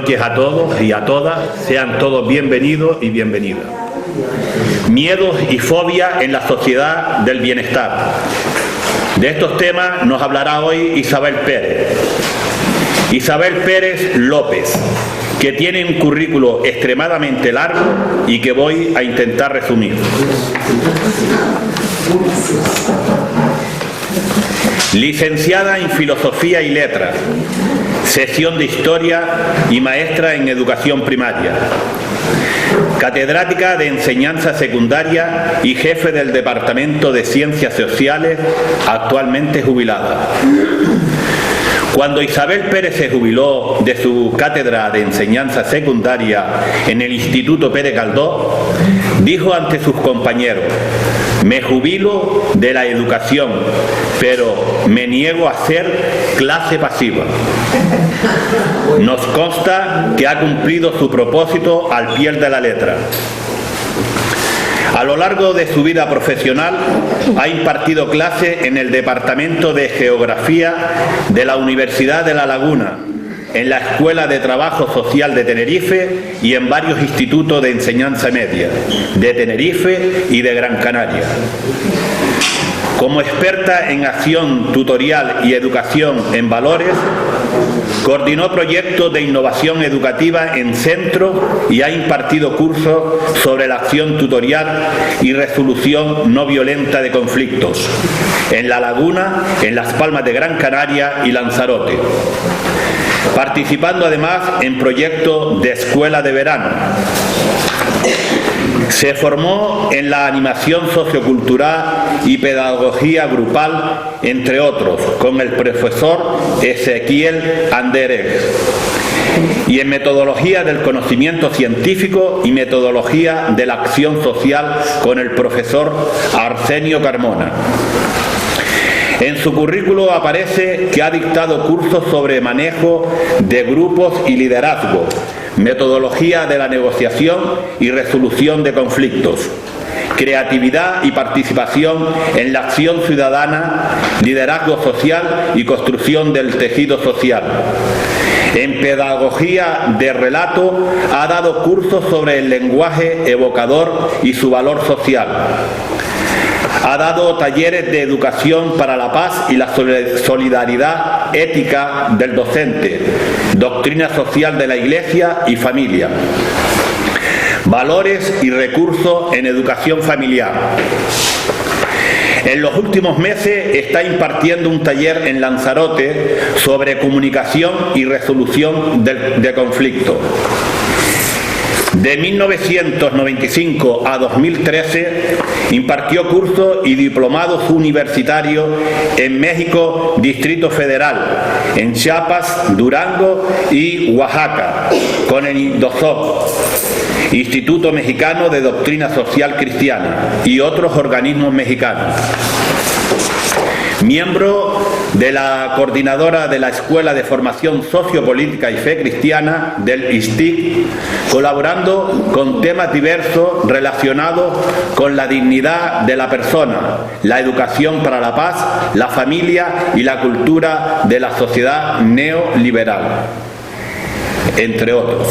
noches a todos y a todas, sean todos bienvenidos y bienvenidas. Miedos y fobias en la sociedad del bienestar. De estos temas nos hablará hoy Isabel Pérez. Isabel Pérez López, que tiene un currículo extremadamente largo y que voy a intentar resumir. Licenciada en Filosofía y Letras, sección de Historia y maestra en Educación Primaria. Catedrática de Enseñanza Secundaria y jefe del Departamento de Ciencias Sociales, actualmente jubilada. Cuando Isabel Pérez se jubiló de su cátedra de enseñanza secundaria en el Instituto Pérez Galdós, dijo ante sus compañeros: me jubilo de la educación, pero me niego a ser clase pasiva. Nos consta que ha cumplido su propósito al pie de la letra. A lo largo de su vida profesional ha impartido clases en el Departamento de Geografía de la Universidad de La Laguna, en la Escuela de Trabajo Social de Tenerife y en varios institutos de enseñanza media de Tenerife y de Gran Canaria. Como experta en acción tutorial y educación en valores, coordinó proyectos de innovación educativa en centros y ha impartido cursos sobre la acción tutorial y resolución no violenta de conflictos en La Laguna, en Las Palmas de Gran Canaria y Lanzarote, participando además en proyectos de escuela de verano. Se formó en la animación sociocultural y pedagogía grupal, entre otros, con el profesor Ezequiel Anderez, y en metodología del conocimiento científico y metodología de la acción social con el profesor Arsenio Carmona. En su currículo aparece que ha dictado cursos sobre manejo de grupos y liderazgo, metodología de la negociación y resolución de conflictos, creatividad y participación en la acción ciudadana, liderazgo social y construcción del tejido social. En pedagogía de relato ha dado cursos sobre el lenguaje evocador y su valor social. Ha dado talleres de educación para la paz y la solidaridad ética del docente, doctrina social de la Iglesia y familia, valores y recursos en educación familiar. En los últimos meses está impartiendo un taller en Lanzarote sobre comunicación y resolución de conflictos. De 1995 a 2013 impartió cursos y diplomados universitarios en México, Distrito Federal, en Chiapas, Durango y Oaxaca, con el INDOSOC, Instituto Mexicano de Doctrina Social Cristiana, y otros organismos mexicanos. Miembro de la coordinadora de la Escuela de Formación Sociopolítica y Fe Cristiana del ISTIC, colaborando con temas diversos relacionados con la dignidad de la persona, la educación para la paz, la familia y la cultura de la sociedad neoliberal, entre otros.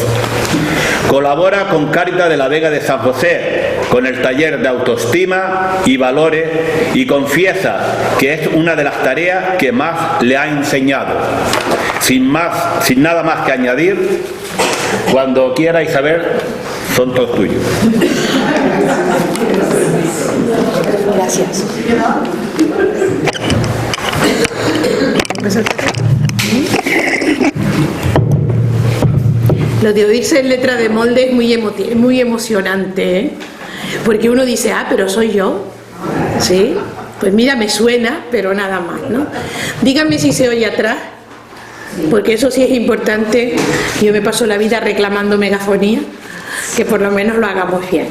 Colabora con Cáritas de la Vega de San José, con el taller de autoestima y valores, y confiesa que es una de las tareas que más le ha enseñado. Sin nada más que añadir, cuando quiera, Isabel, son todos tuyos. Gracias. Lo de oírse en letra de molde es muy emocionante, ¿eh? Porque uno dice, pero soy yo, ¿sí? Pues mira, me suena, pero nada más, ¿no? Díganme si se oye atrás, porque eso sí es importante. Yo me paso la vida reclamando megafonía, que por lo menos lo hagamos bien.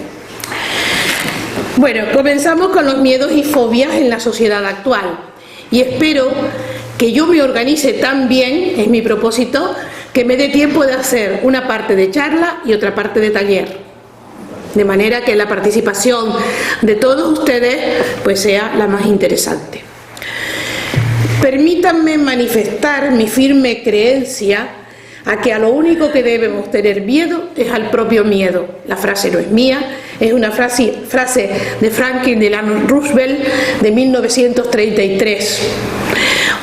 Bueno, comenzamos con los miedos y fobias en la sociedad actual, y espero que yo me organice tan bien, es mi propósito, que me dé tiempo de hacer una parte de charla y otra parte de taller, de manera que la participación de todos ustedes pues sea la más interesante. Permítanme manifestar mi firme creencia a que a lo único que debemos tener miedo es al propio miedo. La frase no es mía, es una frase de Franklin Delano Roosevelt de 1933.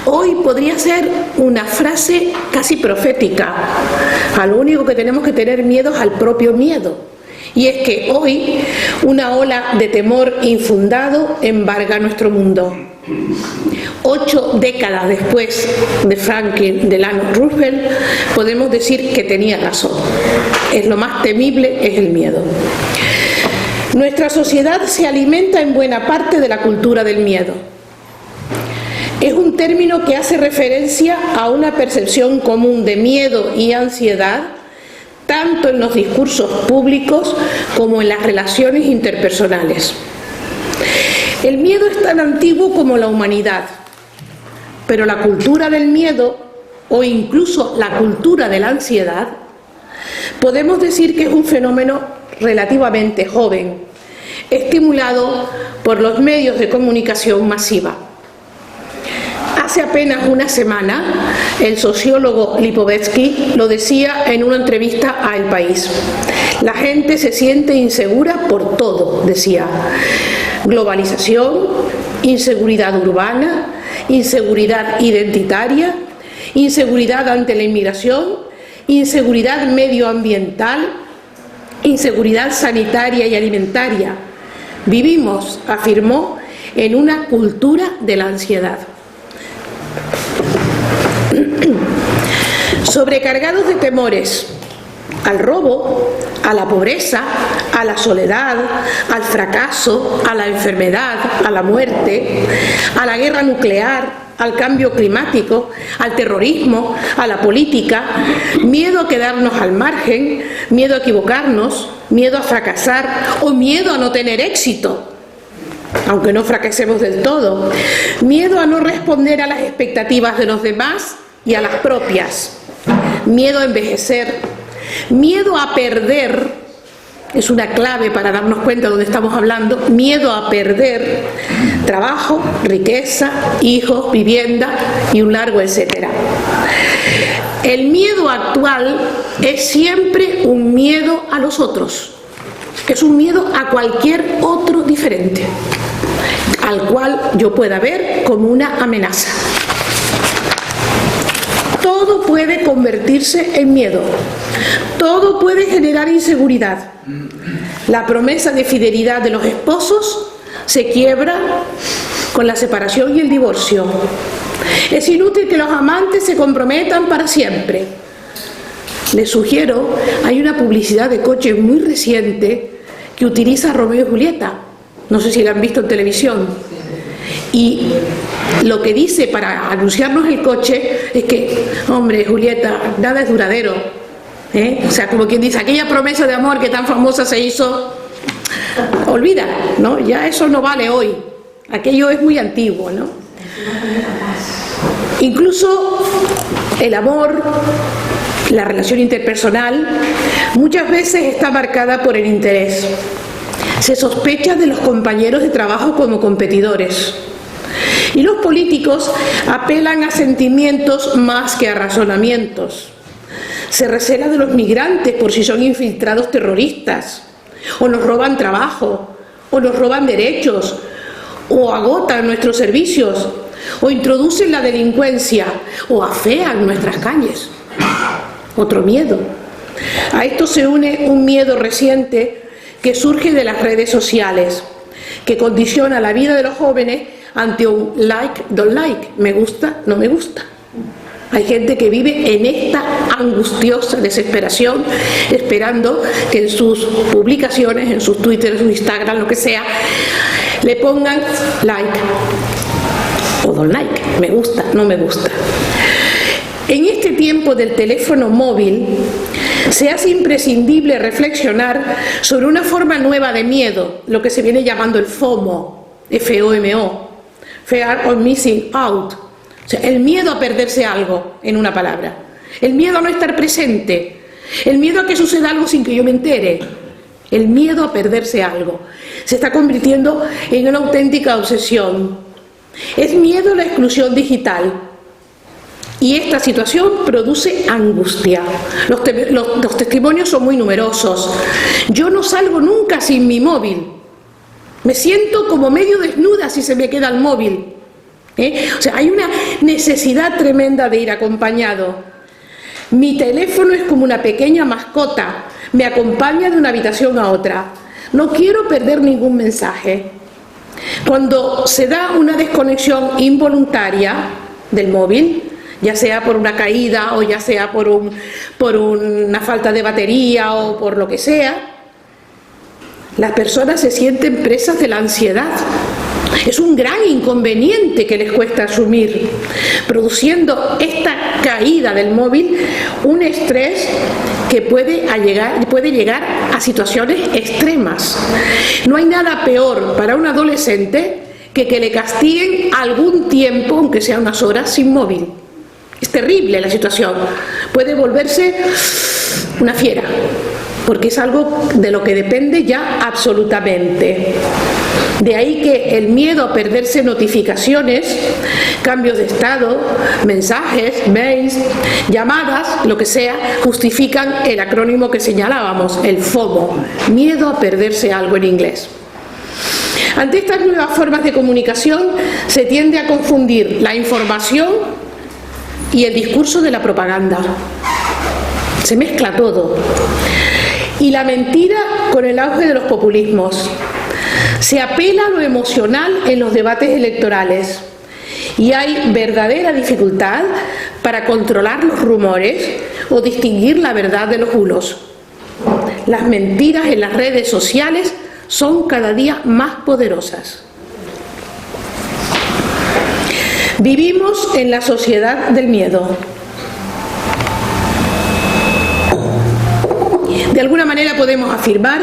Hoy podría ser una frase casi profética. A lo único que tenemos que tener miedo es al propio miedo. Y es que hoy una ola de temor infundado embarga nuestro mundo. 8 décadas después de Franklin Delano Roosevelt, podemos decir que tenía razón. Es lo más temible, es el miedo. Nuestra sociedad se alimenta en buena parte de la cultura del miedo. Es un término que hace referencia a una percepción común de miedo y ansiedad, tanto en los discursos públicos como en las relaciones interpersonales. El miedo es tan antiguo como la humanidad, pero la cultura del miedo, o incluso la cultura de la ansiedad, podemos decir que es un fenómeno relativamente joven, estimulado por los medios de comunicación masiva. Hace apenas una semana, el sociólogo Lipovetsky lo decía en una entrevista a El País. La gente se siente insegura por todo, decía. Globalización, inseguridad urbana, inseguridad identitaria, inseguridad ante la inmigración, inseguridad medioambiental, inseguridad sanitaria y alimentaria. Vivimos, afirmó, en una cultura de la ansiedad. Sobrecargados de temores al robo, a la pobreza, a la soledad, al fracaso, a la enfermedad, a la muerte, a la guerra nuclear, al cambio climático, al terrorismo, a la política, miedo a quedarnos al margen, miedo a equivocarnos, miedo a fracasar o miedo a no tener éxito, aunque no fracasemos del todo, miedo a no responder a las expectativas de los demás y a las propias, miedo a envejecer, miedo a perder. Es una clave para darnos cuenta de dónde estamos hablando. Miedo a perder trabajo, riqueza, hijos, vivienda y un largo etcétera. El miedo actual es siempre un miedo a los otros. Es un miedo a cualquier otro diferente, al cual yo pueda ver como una amenaza. Todo puede convertirse en miedo. Todo puede generar inseguridad. La promesa de fidelidad de los esposos se quiebra con la separación y el divorcio. Es inútil que los amantes se comprometan para siempre. Les sugiero, hay una publicidad de coches muy reciente que utiliza a Romeo y Julieta. No sé si la han visto en televisión. Y lo que dice para anunciarnos el coche es que, hombre, Julieta, nada es duradero. O sea, como quien dice, aquella promesa de amor que tan famosa se hizo, olvida, ¿no? Ya eso no vale hoy. Aquello es muy antiguo, ¿no? Incluso el amor, la relación interpersonal, muchas veces está marcada por el interés. Se sospecha de los compañeros de trabajo como competidores. Y los políticos apelan a sentimientos más que a razonamientos. Se recela de los migrantes por si son infiltrados terroristas, o nos roban trabajo, o nos roban derechos, o agotan nuestros servicios, o introducen la delincuencia, o afean nuestras calles. Otro miedo. A esto se une un miedo reciente que surge de las redes sociales, que condiciona la vida de los jóvenes ante un like, don't like, me gusta, no me gusta. Hay gente que vive en esta angustiosa desesperación, esperando que en sus publicaciones, en sus Twitter, en sus Instagram, lo que sea, le pongan like o don't like, me gusta, no me gusta. En este tiempo del teléfono móvil se hace imprescindible reflexionar sobre una forma nueva de miedo, lo que se viene llamando el FOMO, F-O-M-O, Fear of Missing Out. O sea, el miedo a perderse algo, en una palabra. El miedo a no estar presente. El miedo a que suceda algo sin que yo me entere. El miedo a perderse algo. Se está convirtiendo en una auténtica obsesión. Es miedo a la exclusión digital. Y esta situación produce angustia. Los testimonios son muy numerosos. Yo no salgo nunca sin mi móvil. Me siento como medio desnuda si se me queda el móvil. O sea, hay una necesidad tremenda de ir acompañado. Mi teléfono es como una pequeña mascota. Me acompaña de una habitación a otra. No quiero perder ningún mensaje. Cuando se da una desconexión involuntaria del móvil, ya sea por una caída o ya sea por una falta de batería o por lo que sea, las personas se sienten presas de la ansiedad. Es un gran inconveniente que les cuesta asumir, produciendo esta caída del móvil un estrés que puede llegar a situaciones extremas. No hay nada peor para un adolescente que le castiguen algún tiempo, aunque sea unas horas, sin móvil. Es terrible la situación. Puede volverse una fiera, porque es algo de lo que depende ya absolutamente. De ahí que el miedo a perderse notificaciones, cambios de estado, mensajes, mails, llamadas, lo que sea, justifican el acrónimo que señalábamos, el FOMO, miedo a perderse algo en inglés. Ante estas nuevas formas de comunicación se tiende a confundir la información y el discurso de la propaganda. Se mezcla todo. Y la mentira con el auge de los populismos. Se apela a lo emocional en los debates electorales y hay verdadera dificultad para controlar los rumores o distinguir la verdad de los bulos. Las mentiras en las redes sociales son cada día más poderosas. Vivimos en la sociedad del miedo. De alguna manera podemos afirmar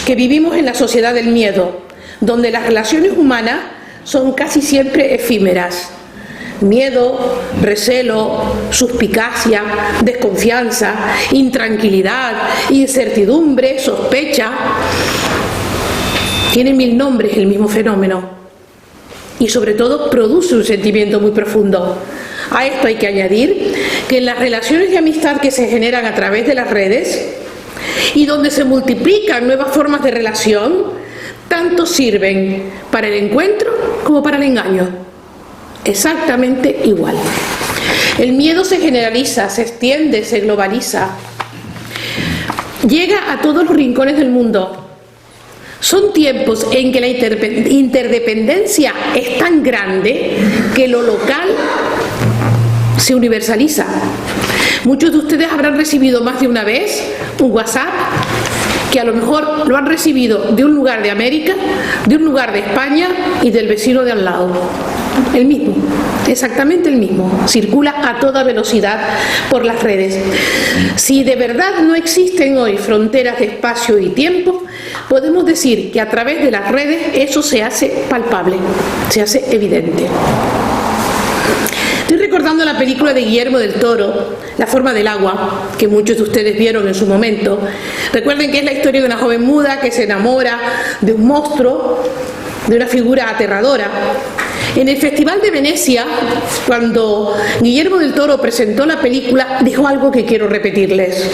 que vivimos en la sociedad del miedo, donde las relaciones humanas son casi siempre efímeras. Miedo, recelo, suspicacia, desconfianza, intranquilidad, incertidumbre, sospecha. Tiene 1000 nombres el mismo fenómeno y sobre todo produce un sentimiento muy profundo. A esto hay que añadir que en las relaciones de amistad que se generan a través de las redes y donde se multiplican nuevas formas de relación, tanto sirven para el encuentro como para el engaño. Exactamente igual. El miedo se generaliza, se extiende, se globaliza. Llega a todos los rincones del mundo. Son tiempos en que la interdependencia es tan grande que lo local se universaliza. Muchos de ustedes habrán recibido más de una vez un WhatsApp que a lo mejor lo han recibido de un lugar de América, de un lugar de España y del vecino de al lado. El mismo, exactamente el mismo. Circula a toda velocidad por las redes. Si de verdad no existen hoy fronteras de espacio y tiempo, podemos decir que a través de las redes eso se hace palpable, se hace evidente. Estoy recordando la película de Guillermo del Toro, La forma del agua, que muchos de ustedes vieron en su momento. Recuerden que es la historia de una joven muda que se enamora de un monstruo, de una figura aterradora. En el Festival de Venecia, cuando Guillermo del Toro presentó la película, dijo algo que quiero repetirles.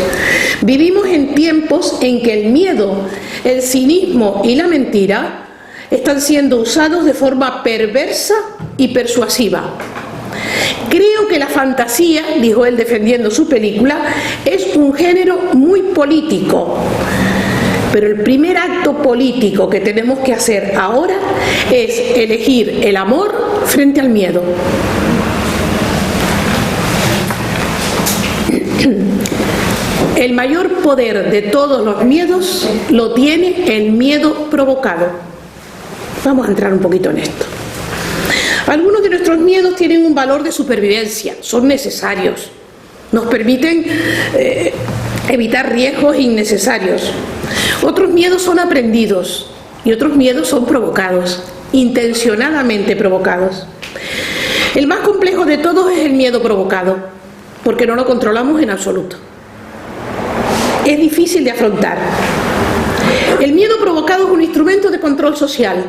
Vivimos en tiempos en que el miedo, el cinismo y la mentira están siendo usados de forma perversa y persuasiva. Creo que la fantasía, dijo él defendiendo su película, es un género muy político. Pero el primer acto político que tenemos que hacer ahora es elegir el amor frente al miedo. El mayor poder de todos los miedos lo tiene el miedo provocado. Vamos a entrar un poquito en esto. Algunos de nuestros miedos tienen un valor de supervivencia, son necesarios, nos permiten evitar riesgos innecesarios. Otros miedos son aprendidos y otros miedos son provocados, intencionadamente provocados. El más complejo de todos es el miedo provocado, porque no lo controlamos en absoluto. Es difícil de afrontar. El miedo provocado es un instrumento de control social,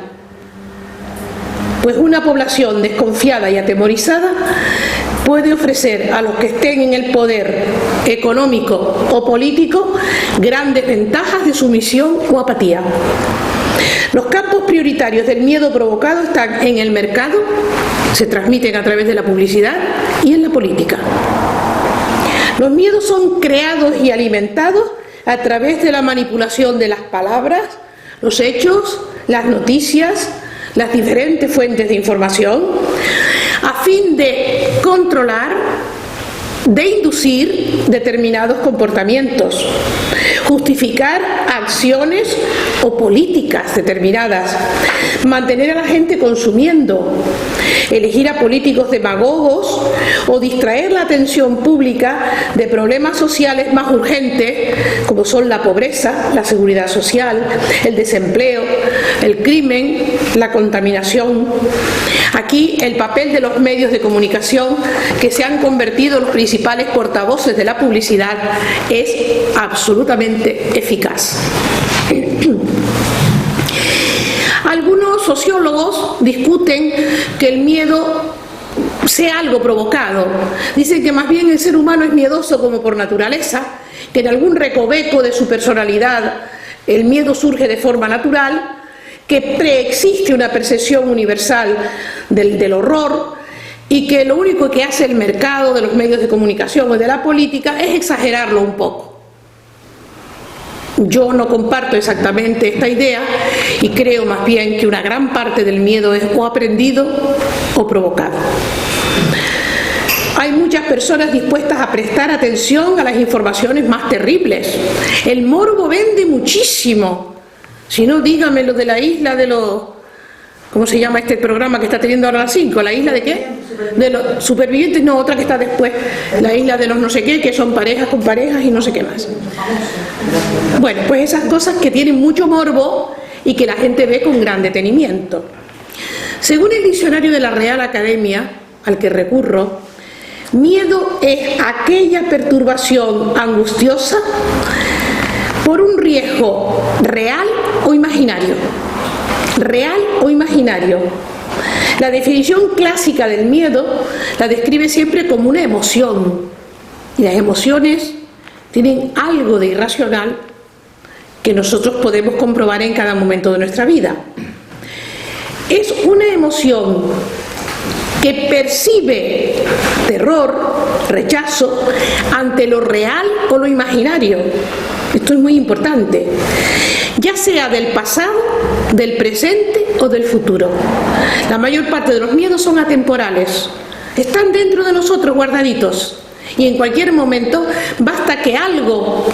pues una población desconfiada y atemorizada puede ofrecer a los que estén en el poder económico o político grandes ventajas de sumisión o apatía. Los campos prioritarios del miedo provocado están en el mercado, se transmiten a través de la publicidad, y en la política. Los miedos son creados y alimentados a través de la manipulación de las palabras, los hechos, las noticias, las diferentes fuentes de información, a fin de controlar, de inducir determinados comportamientos, justificar acciones o políticas determinadas, mantener a la gente consumiendo, elegir a políticos demagogos o distraer la atención pública de problemas sociales más urgentes como son la pobreza, la seguridad social, el desempleo, el crimen, la contaminación. Aquí el papel de los medios de comunicación, que se han convertido en los principales portavoces de la publicidad, es absolutamente eficaz. Algunos sociólogos discuten que el miedo sea algo provocado. Dicen que más bien el ser humano es miedoso como por naturaleza, que en algún recoveco de su personalidad el miedo surge de forma natural, que preexiste una percepción universal del horror, y que lo único que hace el mercado de los medios de comunicación o de la política es exagerarlo un poco. Yo no comparto exactamente esta idea y creo más bien que una gran parte del miedo es o aprendido o provocado. Hay muchas personas dispuestas a prestar atención a las informaciones más terribles. El morbo vende muchísimo. Si no, dígame lo de la isla de los... ¿Cómo se llama este programa que está teniendo ahora a las 5? ¿La isla de qué? De los supervivientes, no, otra que está después. La isla de los no sé qué, que son parejas con parejas y no sé qué más. Bueno, pues esas cosas que tienen mucho morbo y que la gente ve con gran detenimiento. Según el diccionario de la Real Academia, al que recurro, miedo es aquella perturbación angustiosa por un riesgo real o imaginario. Real o imaginario. La definición clásica del miedo la describe siempre como una emoción, y las emociones tienen algo de irracional que nosotros podemos comprobar en cada momento de nuestra vida. Es una emoción que percibe terror, rechazo ante lo real o lo imaginario. Esto es muy importante, ya sea del pasado, del presente o del futuro. La mayor parte de los miedos son atemporales, están dentro de nosotros guardaditos, y en cualquier momento basta que algo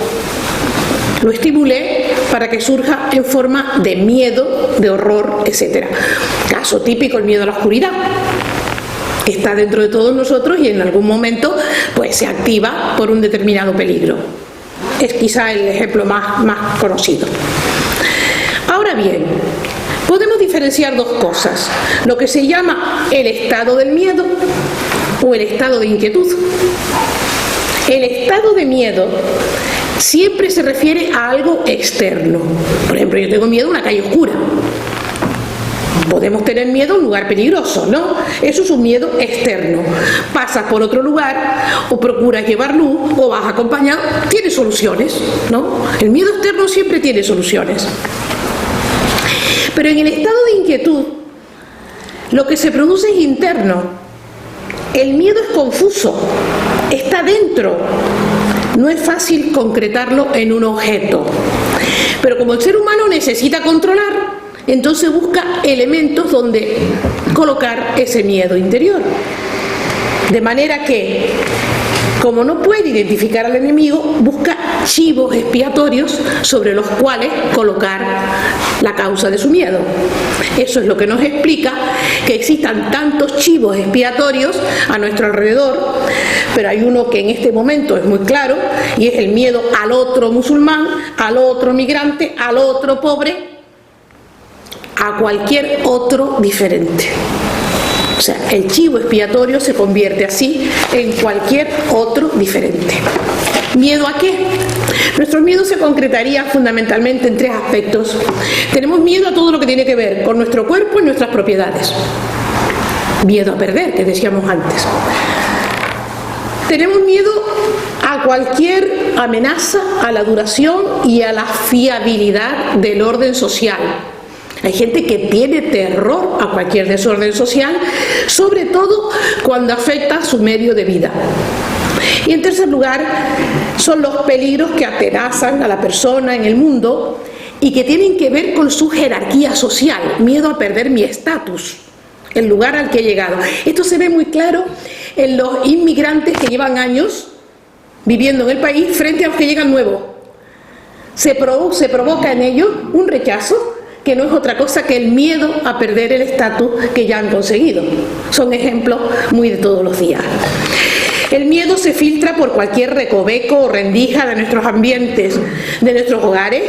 lo estimule para que surja en forma de miedo, de horror, etc. Caso típico, el miedo a la oscuridad. Está dentro de todos nosotros y en algún momento pues se activa por un determinado peligro. Es quizá el ejemplo más conocido. Ahora bien, podemos diferenciar dos cosas: lo que se llama el estado del miedo o el estado de inquietud. El estado de miedo siempre se refiere a algo externo. Por ejemplo, yo tengo miedo a una calle oscura. Podemos tener miedo a un lugar peligroso, ¿no? Eso es un miedo externo. Pasas por otro lugar o procuras llevar luz o vas acompañado, tiene soluciones, ¿no? El miedo externo siempre tiene soluciones. Pero en el estado de inquietud, lo que se produce es interno. El miedo es confuso, está dentro. No es fácil concretarlo en un objeto. Pero como el ser humano necesita controlar, entonces busca elementos donde colocar ese miedo interior. De manera que, como no puede identificar al enemigo, busca chivos expiatorios sobre los cuales colocar la causa de su miedo. Eso es lo que nos explica que existan tantos chivos expiatorios a nuestro alrededor, pero hay uno que en este momento es muy claro, y es el miedo al otro musulmán, al otro migrante, al otro pobre, a cualquier otro diferente. O sea, el chivo expiatorio se convierte así en cualquier otro diferente. ¿Miedo a qué? Nuestro miedo se concretaría fundamentalmente en tres aspectos. Tenemos miedo a todo lo que tiene que ver con nuestro cuerpo y nuestras propiedades. Miedo a perder, que decíamos antes. Tenemos miedo a cualquier amenaza, a la duración y a la fiabilidad del orden social. Hay gente que tiene terror a cualquier desorden social, sobre todo cuando afecta a su medio de vida. Y en tercer lugar, son los peligros que atenazan a la persona en el mundo y que tienen que ver con su jerarquía social, miedo a perder mi estatus, el lugar al que he llegado. Esto se ve muy claro en los inmigrantes que llevan años viviendo en el país frente a los que llegan nuevos. Se provoca en ellos un rechazo que no es otra cosa que el miedo a perder el estatus que ya han conseguido. Son ejemplos muy de todos los días. El miedo se filtra por cualquier recoveco o rendija de nuestros ambientes, de nuestros hogares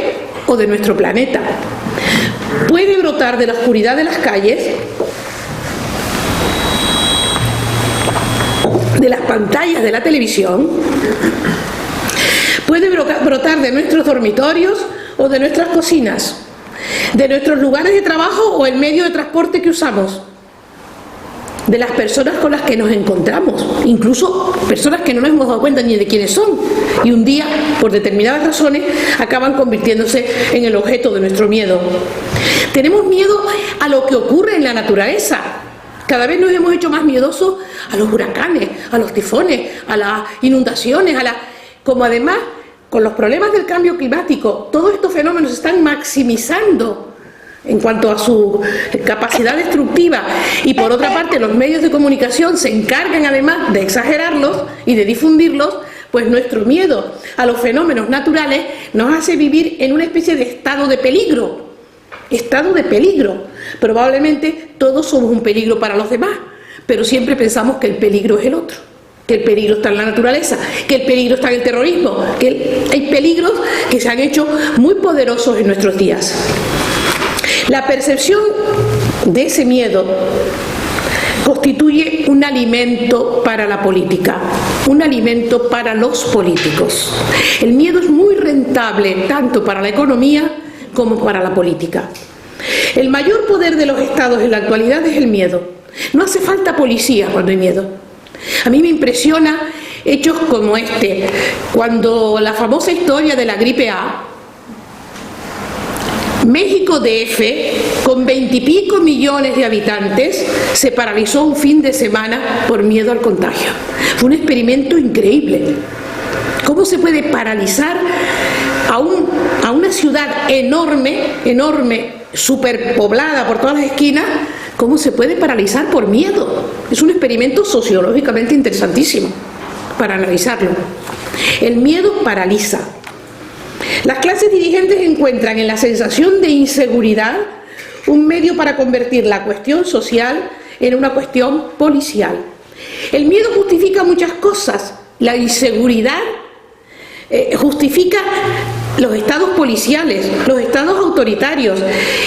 o de nuestro planeta. Puede brotar de la oscuridad de las calles, de las pantallas de la televisión, puede brotar de nuestros dormitorios o de nuestras cocinas, de nuestros lugares de trabajo o el medio de transporte que usamos, de las personas con las que nos encontramos, incluso personas que no nos hemos dado cuenta ni de quiénes son y un día, por determinadas razones, acaban convirtiéndose en el objeto de nuestro miedo. Tenemos miedo a lo que ocurre en la naturaleza. Cada vez nos hemos hecho más miedosos a los huracanes, a los tifones, a las inundaciones, como además, con los problemas del cambio climático, todos estos fenómenos se están maximizando en cuanto a su capacidad destructiva, y por otra parte los medios de comunicación se encargan además de exagerarlos y de difundirlos, pues nuestro miedo a los fenómenos naturales nos hace vivir en una especie de estado de peligro. Probablemente todos somos un peligro para los demás, pero siempre pensamos que el peligro es el otro, que el peligro está en la naturaleza, que el peligro está en el terrorismo, que hay peligros que se han hecho muy poderosos en nuestros días. La percepción de ese miedo constituye un alimento para la política, un alimento para los políticos. El miedo es muy rentable tanto para la economía como para la política. El mayor poder de los estados en la actualidad es el miedo. No hace falta policía cuando hay miedo. A mí me impresiona hechos como este, cuando la famosa historia de la gripe A, México DF, con 20 y pico millones de habitantes, se paralizó un fin de semana por miedo al contagio. Fue un experimento increíble. ¿Cómo se puede paralizar a una ciudad enorme, superpoblada por todas las esquinas? ¿Cómo se puede paralizar por miedo? Es un experimento sociológicamente interesantísimo para analizarlo. El miedo paraliza. Las clases dirigentes encuentran en la sensación de inseguridad un medio para convertir la cuestión social en una cuestión policial. El miedo justifica muchas cosas. La inseguridad justifica los estados policiales, los estados autoritarios,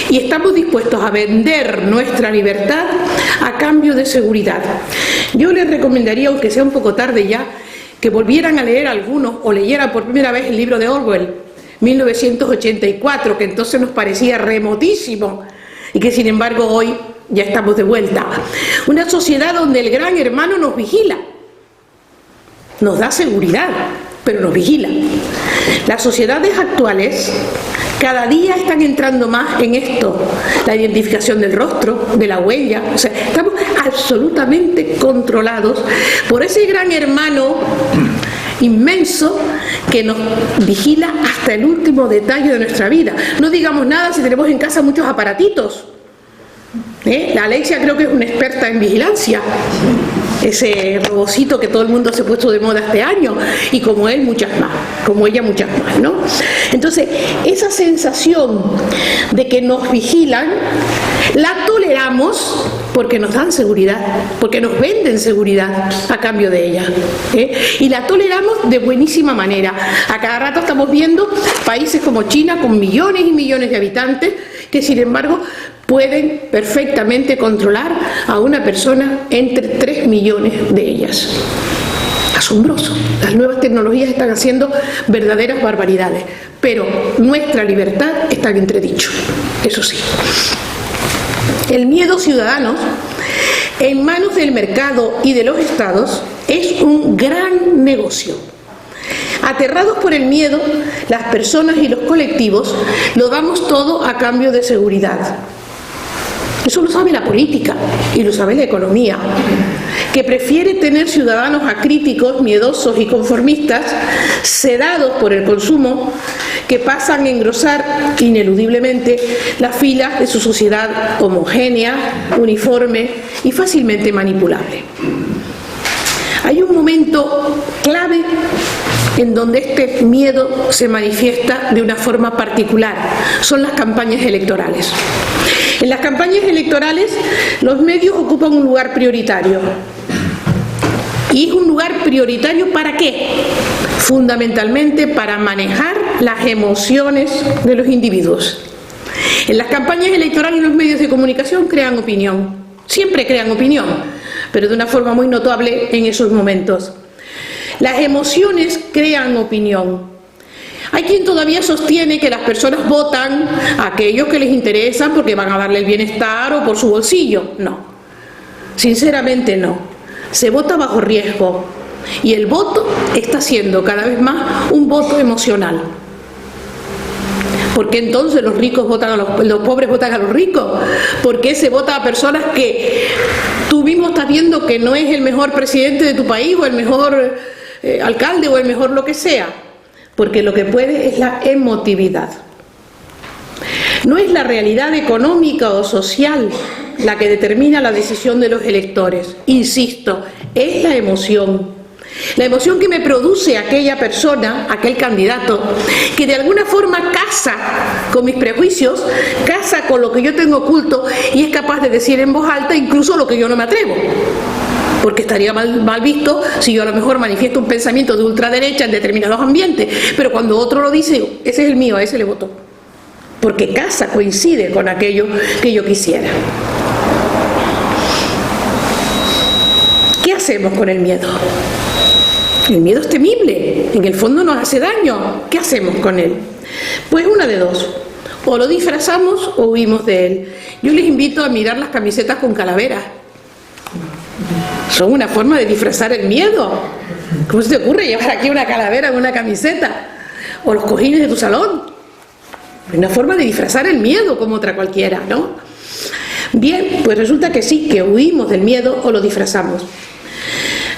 y estamos dispuestos a vender nuestra libertad a cambio de seguridad. Yo les recomendaría, aunque sea un poco tarde ya, que volvieran a leer algunos o leyeran por primera vez el libro de Orwell, 1984, que entonces nos parecía remotísimo y que sin embargo hoy ya estamos de vuelta. Una sociedad donde el gran hermano nos vigila, nos da seguridad, pero nos vigila. Las sociedades actuales cada día están entrando más en esto, la identificación del rostro, de la huella. O sea, estamos absolutamente controlados por ese gran hermano inmenso que nos vigila hasta el último detalle de nuestra vida. No digamos nada si tenemos en casa muchos aparatitos. La Alexia creo que es una experta en vigilancia, ese robocito que todo el mundo se ha puesto de moda este año, y como él muchas más, como ella muchas más, ¿no? Entonces, esa sensación de que nos vigilan la toleramos porque nos dan seguridad, porque nos venden seguridad a cambio de ella, y la toleramos de buenísima manera. A cada rato estamos viendo países como China con millones y millones de habitantes que sin embargo pueden perfectamente controlar a una persona entre 3 millones de ellas. Asombroso. Las nuevas tecnologías están haciendo verdaderas barbaridades, pero nuestra libertad está en entredicho, eso sí. El miedo ciudadano, en manos del mercado y de los estados, es un gran negocio. Aterrados por el miedo, las personas y los colectivos lo damos todo a cambio de seguridad. Eso lo sabe la política y lo sabe la economía, que prefiere tener ciudadanos acríticos, miedosos y conformistas, sedados por el consumo, que pasan a engrosar ineludiblemente las filas de su sociedad homogénea, uniforme y fácilmente manipulable. Hay un momento clave en donde este miedo se manifiesta de una forma particular. Son las campañas electorales. En las campañas electorales los medios ocupan un lugar prioritario. ¿Y es un lugar prioritario para qué? Fundamentalmente para manejar las emociones de los individuos. En las campañas electorales los medios de comunicación crean opinión. Siempre crean opinión, pero de una forma muy notable en esos momentos. Las emociones crean opinión. Hay quien todavía sostiene que las personas votan a aquellos que les interesan porque van a darle el bienestar o por su bolsillo. No, sinceramente no. Se vota bajo riesgo y el voto está siendo cada vez más un voto emocional. ¿Por qué entonces los ricos votan a los pobres votan a los ricos? ¿Por qué se vota a personas que tú mismo estás viendo que no es el mejor presidente de tu país o el mejor alcalde o el mejor lo que sea? Porque lo que puede es la emotividad. No es la realidad económica o social la que determina la decisión de los electores. Insisto, es la emoción. La emoción que me produce aquella persona, aquel candidato, que de alguna forma casa con mis prejuicios, casa con lo que yo tengo oculto y es capaz de decir en voz alta incluso lo que yo no me atrevo. Porque estaría mal visto si yo a lo mejor manifiesto un pensamiento de ultraderecha en determinados ambientes, pero cuando otro lo dice, ese es el mío, a ese le voto. Porque casa, coincide con aquello que yo quisiera. ¿Qué hacemos con el miedo? El miedo es temible, en el fondo nos hace daño. ¿Qué hacemos con él? Pues una de dos, o lo disfrazamos o huimos de él. Yo les invito a mirar las camisetas con calaveras. Son una forma de disfrazar el miedo. ¿Cómo se te ocurre llevar aquí una calavera en una camiseta? O los cojines de tu salón. Es una forma de disfrazar el miedo como otra cualquiera, ¿no? Bien, pues resulta que sí, que huimos del miedo o lo disfrazamos.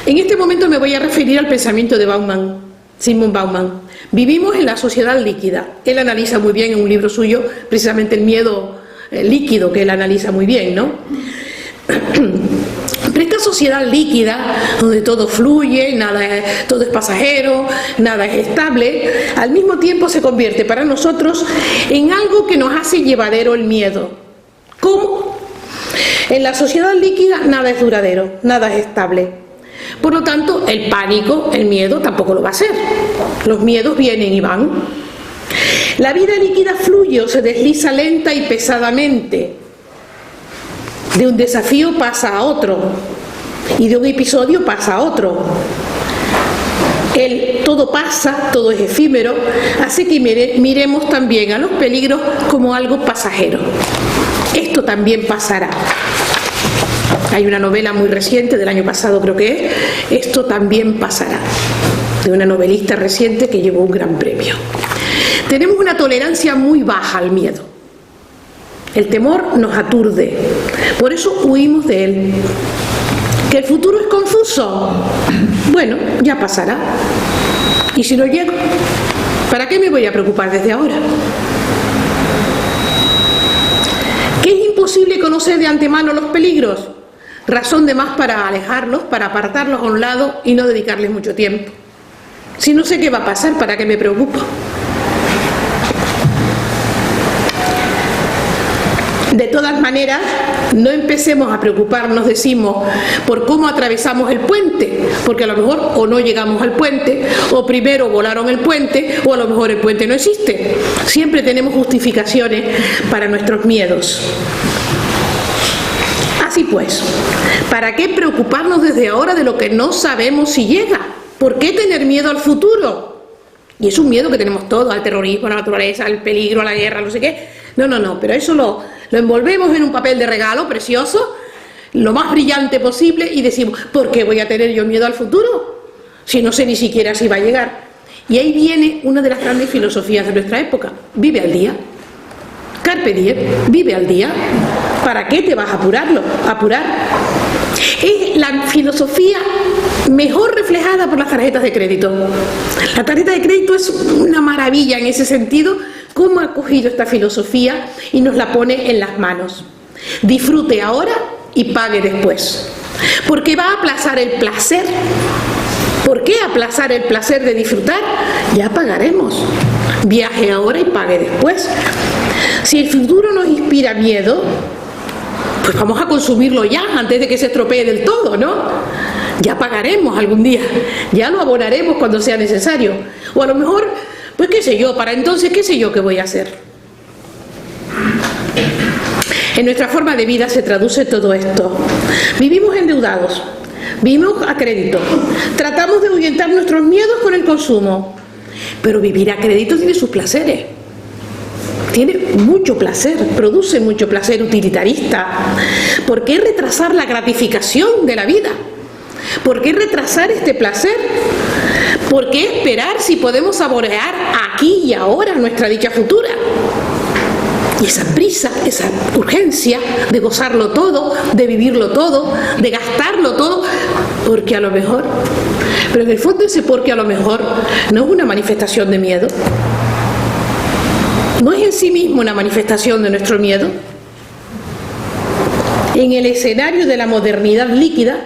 En este momento me voy a referir al pensamiento de Bauman, Zygmunt Bauman. Vivimos en la sociedad líquida. Él analiza muy bien en un libro suyo precisamente el miedo líquido, que él analiza muy bien, ¿no? Pero esta sociedad líquida, donde todo fluye, todo es pasajero, nada es estable, al mismo tiempo se convierte para nosotros en algo que nos hace llevadero el miedo. ¿Cómo? En la sociedad líquida nada es duradero, nada es estable. Por lo tanto, el pánico, el miedo tampoco lo va a ser. Los miedos vienen y van. La vida líquida fluye o se desliza lenta y pesadamente. De un desafío pasa a otro y de un episodio pasa a otro. El todo pasa, todo es efímero, hace que miremos también a los peligros como algo pasajero. Esto también pasará. Hay una novela muy reciente, del año pasado creo que es, Esto también pasará, de una novelista reciente que llevó un gran premio. Tenemos una tolerancia muy baja al miedo. El temor nos aturde, por eso huimos de él. ¿Que el futuro es confuso? Bueno, ya pasará. ¿Y si no llego? ¿Para qué me voy a preocupar desde ahora? ¿Que es imposible conocer de antemano los peligros? Razón de más para alejarlos, para apartarlos a un lado y no dedicarles mucho tiempo. Si no sé qué va a pasar, ¿para qué me preocupo? De todas maneras, no empecemos a preocuparnos, decimos, por cómo atravesamos el puente, porque a lo mejor o no llegamos al puente, o primero volaron el puente, o a lo mejor el puente no existe. Siempre tenemos justificaciones para nuestros miedos. Así pues, ¿para qué preocuparnos desde ahora de lo que no sabemos si llega? ¿Por qué tener miedo al futuro? Y es un miedo que tenemos todos, al terrorismo, a la naturaleza, al peligro, a la guerra, no sé qué. No, pero eso lo envolvemos en un papel de regalo precioso, lo más brillante posible y decimos, ¿por qué voy a tener yo miedo al futuro? Si no sé ni siquiera si va a llegar. Y ahí viene una de las grandes filosofías de nuestra época: vive al día. Carpe diem, vive al día. ¿Para qué te vas a apurar? Es la filosofía mejor reflejada por las tarjetas de crédito. La tarjeta de crédito es una maravilla en ese sentido, cómo ha cogido esta filosofía y nos la pone en las manos. Disfrute ahora y pague después, porque va a aplazar el placer. ¿Por qué aplazar el placer de disfrutar? Ya pagaremos. Viaje ahora y pague después. Si el futuro nos inspira miedo, pues vamos a consumirlo ya, antes de que se estropee del todo, ¿no? Ya pagaremos algún día, ya lo abonaremos cuando sea necesario. O a lo mejor, pues qué sé yo, para entonces qué sé yo qué voy a hacer. En nuestra forma de vida se traduce todo esto. Vivimos endeudados, vivimos a crédito, tratamos de ahuyentar nuestros miedos con el consumo, pero vivir a crédito tiene sus placeres. Tiene mucho placer, produce mucho placer utilitarista. ¿Por qué retrasar la gratificación de la vida? ¿Por qué retrasar este placer? ¿Por qué esperar si podemos saborear aquí y ahora nuestra dicha futura? Y esa prisa, esa urgencia de gozarlo todo, de vivirlo todo, de gastarlo todo, porque a lo mejor, pero en el fondo ese porque a lo mejor no es una manifestación de miedo. ¿No es en sí mismo una manifestación de nuestro miedo? En el escenario de la modernidad líquida,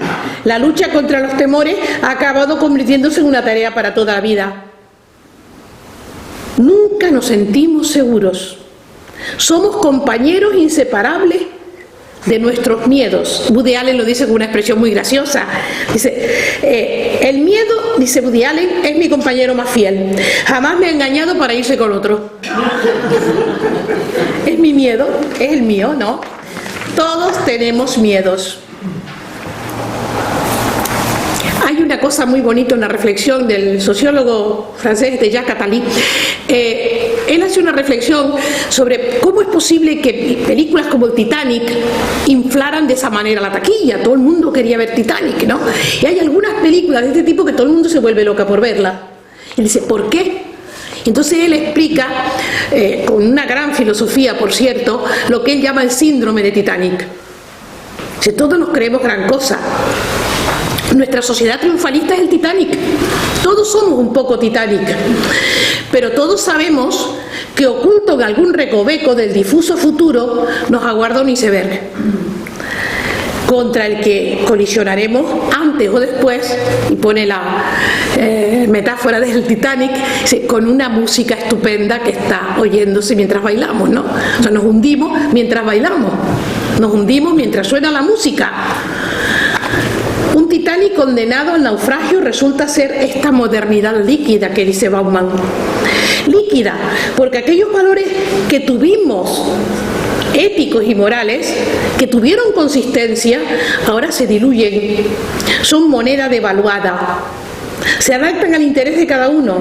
la lucha contra los temores ha acabado convirtiéndose en una tarea para toda la vida. Nunca nos sentimos seguros. Somos compañeros inseparables de nuestros miedos. Woody Allen lo dice con una expresión muy graciosa. Dice, el miedo, dice Woody Allen, es mi compañero más fiel. Jamás me ha engañado para irse con otro. Es mi miedo, es el mío, ¿no? Todos tenemos miedos. Hay una cosa muy bonita, una reflexión del sociólogo francés de Jacques Attali. Él hace una reflexión sobre cómo es posible que películas como el Titanic inflaran de esa manera la taquilla. Todo el mundo quería ver Titanic, ¿no? Y hay algunas películas de este tipo que todo el mundo se vuelve loca por verla. Y dice, ¿por qué? Entonces él explica, con una gran filosofía, por cierto, lo que él llama el síndrome de Titanic. Si todos nos creemos gran cosa. Nuestra sociedad triunfalista es el Titanic. Todos somos un poco Titanic, pero todos sabemos que oculto en algún recoveco del difuso futuro nos aguarda un iceberg contra el que colisionaremos antes o después, y pone la metáfora del Titanic con una música estupenda que está oyéndose mientras bailamos, ¿no? O sea, nos hundimos mientras bailamos, nos hundimos mientras suena la música. Un Titanic condenado al naufragio resulta ser esta modernidad líquida que dice Bauman. Líquida, porque aquellos valores que tuvimos, éticos y morales, que tuvieron consistencia, ahora se diluyen. Son moneda devaluada. Se adaptan al interés de cada uno.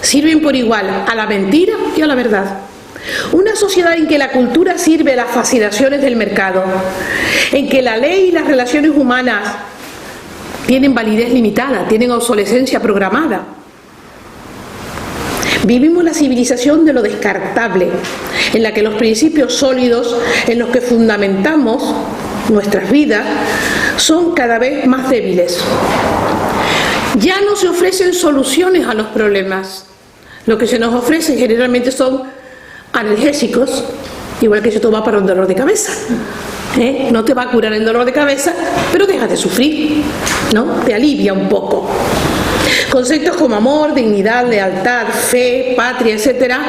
Sirven por igual a la mentira y a la verdad. Una sociedad en que la cultura sirve a las fascinaciones del mercado, en que la ley y las relaciones humanas tienen validez limitada, tienen obsolescencia programada. Vivimos la civilización de lo descartable, en la que los principios sólidos en los que fundamentamos nuestras vidas son cada vez más débiles. Ya no se ofrecen soluciones a los problemas. Lo que se nos ofrece generalmente son analgésicos, igual que se toma para un dolor de cabeza. No te va a curar el dolor de cabeza, pero deja de sufrir, ¿no? Te alivia un poco. Conceptos como amor, dignidad, lealtad, fe, patria, etcétera,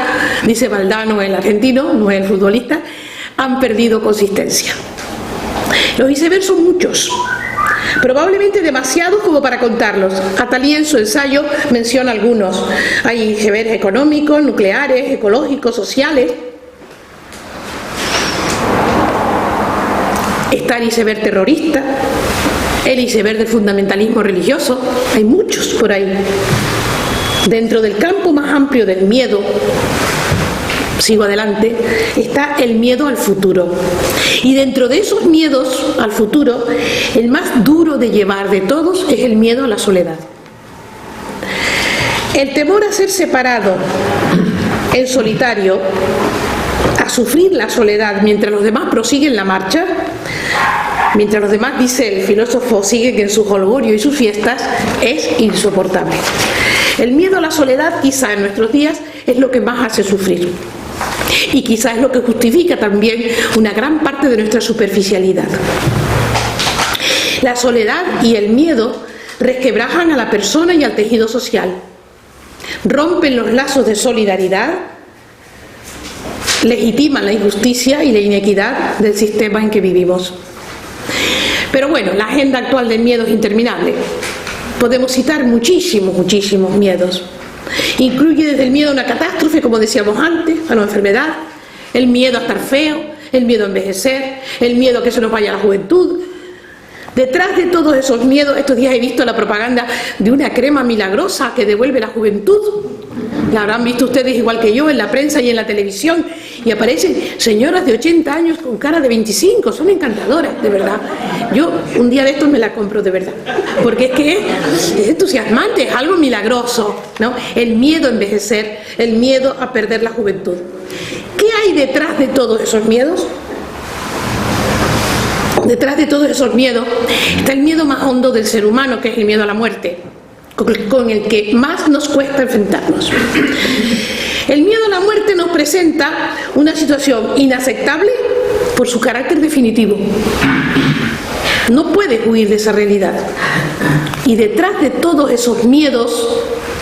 dice Valdano, el argentino, no el futbolista, han perdido consistencia. Los icebergs son muchos, probablemente demasiados como para contarlos. Attali en su ensayo menciona algunos. Hay icebergs económicos, nucleares, ecológicos, sociales. Está el iceberg terrorista, el iceberg del fundamentalismo religioso. Hay muchos por ahí. Dentro del campo más amplio del miedo, sigo adelante, está el miedo al futuro. Y dentro de esos miedos al futuro, el más duro de llevar de todos es el miedo a la soledad. El temor a ser separado en solitario, a sufrir la soledad mientras los demás prosiguen la marcha, mientras los demás, dice el filósofo, siguen en su jolgorio y sus fiestas, es insoportable. El miedo a la soledad quizá en nuestros días es lo que más hace sufrir. Y quizá es lo que justifica también una gran parte de nuestra superficialidad. La soledad y el miedo resquebrajan a la persona y al tejido social. Rompen los lazos de solidaridad, legitiman la injusticia y la inequidad del sistema en que vivimos. Pero bueno, la agenda actual del miedo es interminable. Podemos citar muchísimos miedos. Incluye desde el miedo a una catástrofe, como decíamos antes, a una enfermedad, el miedo a estar feo, el miedo a envejecer, el miedo a que se nos vaya la juventud. Detrás de todos esos miedos, estos días he visto la propaganda de una crema milagrosa que devuelve la juventud. La habrán visto ustedes igual que yo en la prensa y en la televisión, y aparecen señoras de 80 años con cara de 25, son encantadoras, de verdad. Yo un día de estos me la compro de verdad, porque es que es entusiasmante, es algo milagroso, ¿no? El miedo a envejecer, el miedo a perder la juventud. ¿Qué hay detrás de todos esos miedos? Detrás de todos esos miedos está el miedo más hondo del ser humano, que es el miedo a la muerte, con el que más nos cuesta enfrentarnos. El miedo a la muerte nos presenta una situación inaceptable por su carácter definitivo. No puedes huir de esa realidad. Y detrás de todos esos miedos,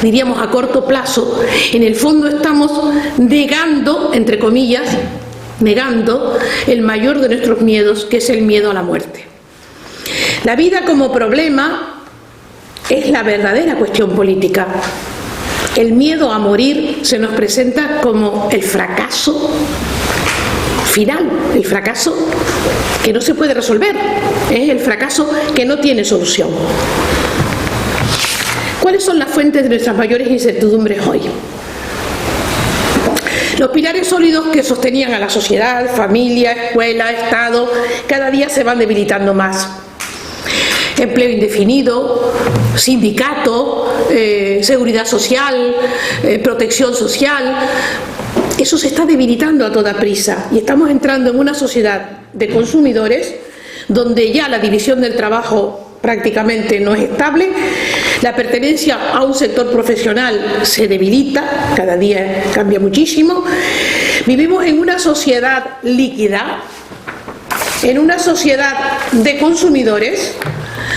diríamos a corto plazo, en el fondo estamos negando, entre comillas, negando el mayor de nuestros miedos, que es el miedo a la muerte. La vida como problema es la verdadera cuestión política. El miedo a morir se nos presenta como el fracaso final, el fracaso que no se puede resolver, es el fracaso que no tiene solución. ¿Cuáles son las fuentes de nuestras mayores incertidumbres hoy? Los pilares sólidos que sostenían a la sociedad, familia, escuela, Estado, cada día se van debilitando más. Empleo indefinido, sindicato, seguridad social, protección social, eso se está debilitando a toda prisa y estamos entrando en una sociedad de consumidores donde ya la división del trabajo prácticamente no es estable, la pertenencia a un sector profesional se debilita, cada día cambia muchísimo, vivimos en una sociedad líquida, en una sociedad de consumidores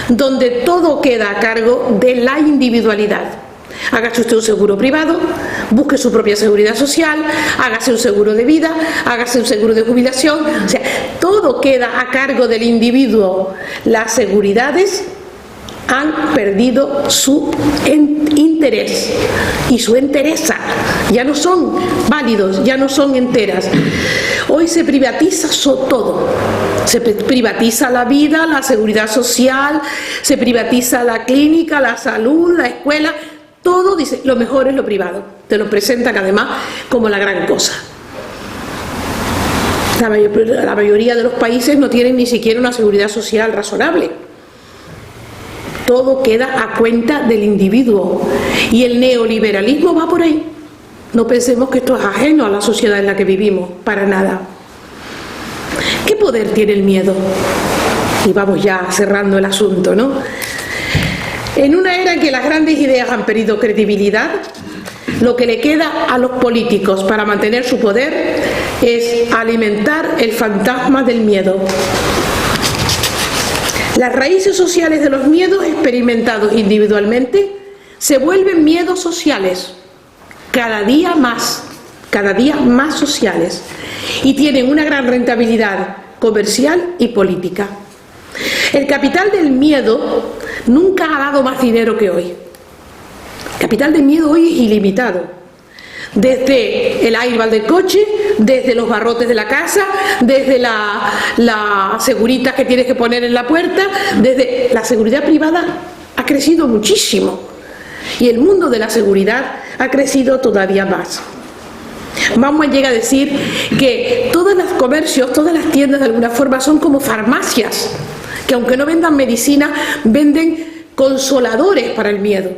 donde todo queda a cargo de la individualidad. Hágase usted un seguro privado, busque su propia seguridad social, hágase un seguro de vida, hágase un seguro de jubilación, o sea, todo queda a cargo del individuo. Las seguridades han perdido su interés y su entereza, ya no son válidos, ya no son enteras. Hoy se privatiza todo, se privatiza la vida, la seguridad social, se privatiza la clínica, la salud, la escuela, todo dice, lo mejor es lo privado, te lo presentan además como la gran cosa. La mayoría de los países no tienen ni siquiera una seguridad social razonable. Todo queda a cuenta del individuo y el neoliberalismo va por ahí. No pensemos que esto es ajeno a la sociedad en la que vivimos, para nada. ¿Qué poder tiene el miedo? Y vamos ya cerrando el asunto, ¿no? En una era en que las grandes ideas han perdido credibilidad, lo que le queda a los políticos para mantener su poder es alimentar el fantasma del miedo. Las raíces sociales de los miedos experimentados individualmente se vuelven miedos sociales, cada día más sociales, y tienen una gran rentabilidad comercial y política. El capital del miedo nunca ha dado más dinero que hoy. El capital del miedo hoy es ilimitado. Desde el airbag del coche, desde los barrotes de la casa, desde la segurita que tienes que poner en la puerta, desde la seguridad privada ha crecido muchísimo y el mundo de la seguridad ha crecido todavía más. Bauman llega a decir que todos los comercios, todas las tiendas de alguna forma son como farmacias, que aunque no vendan medicina, venden consoladores para el miedo.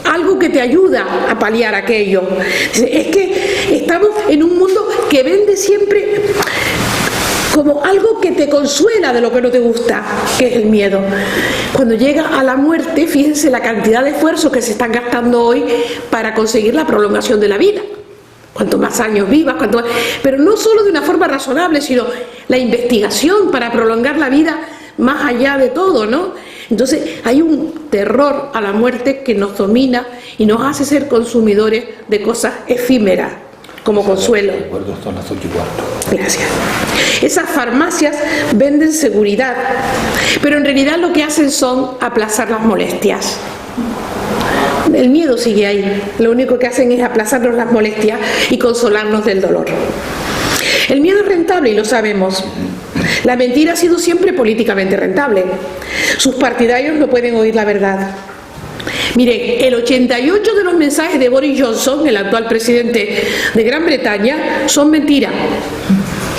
Algo que te ayuda a paliar aquello. Es que estamos en un mundo que vende siempre como algo que te consuela de lo que no te gusta, que es el miedo. Cuando llega a la muerte, fíjense la cantidad de esfuerzos que se están gastando hoy para conseguir la prolongación de la vida. Cuanto más años vivas, pero no solo de una forma razonable, sino la investigación para prolongar la vida más allá de todo, ¿no? Entonces hay un terror a la muerte que nos domina y nos hace ser consumidores de cosas efímeras, como consuelo. Son las 8:15. Gracias. Esas farmacias venden seguridad, pero en realidad lo que hacen son aplazar las molestias. El miedo sigue ahí, lo único que hacen es aplazarnos las molestias y consolarnos del dolor. El miedo es rentable y lo sabemos. La mentira ha sido siempre políticamente rentable. Sus partidarios no pueden oír la verdad. Miren, el 88% de los mensajes de Boris Johnson, el actual presidente de Gran Bretaña, son mentiras,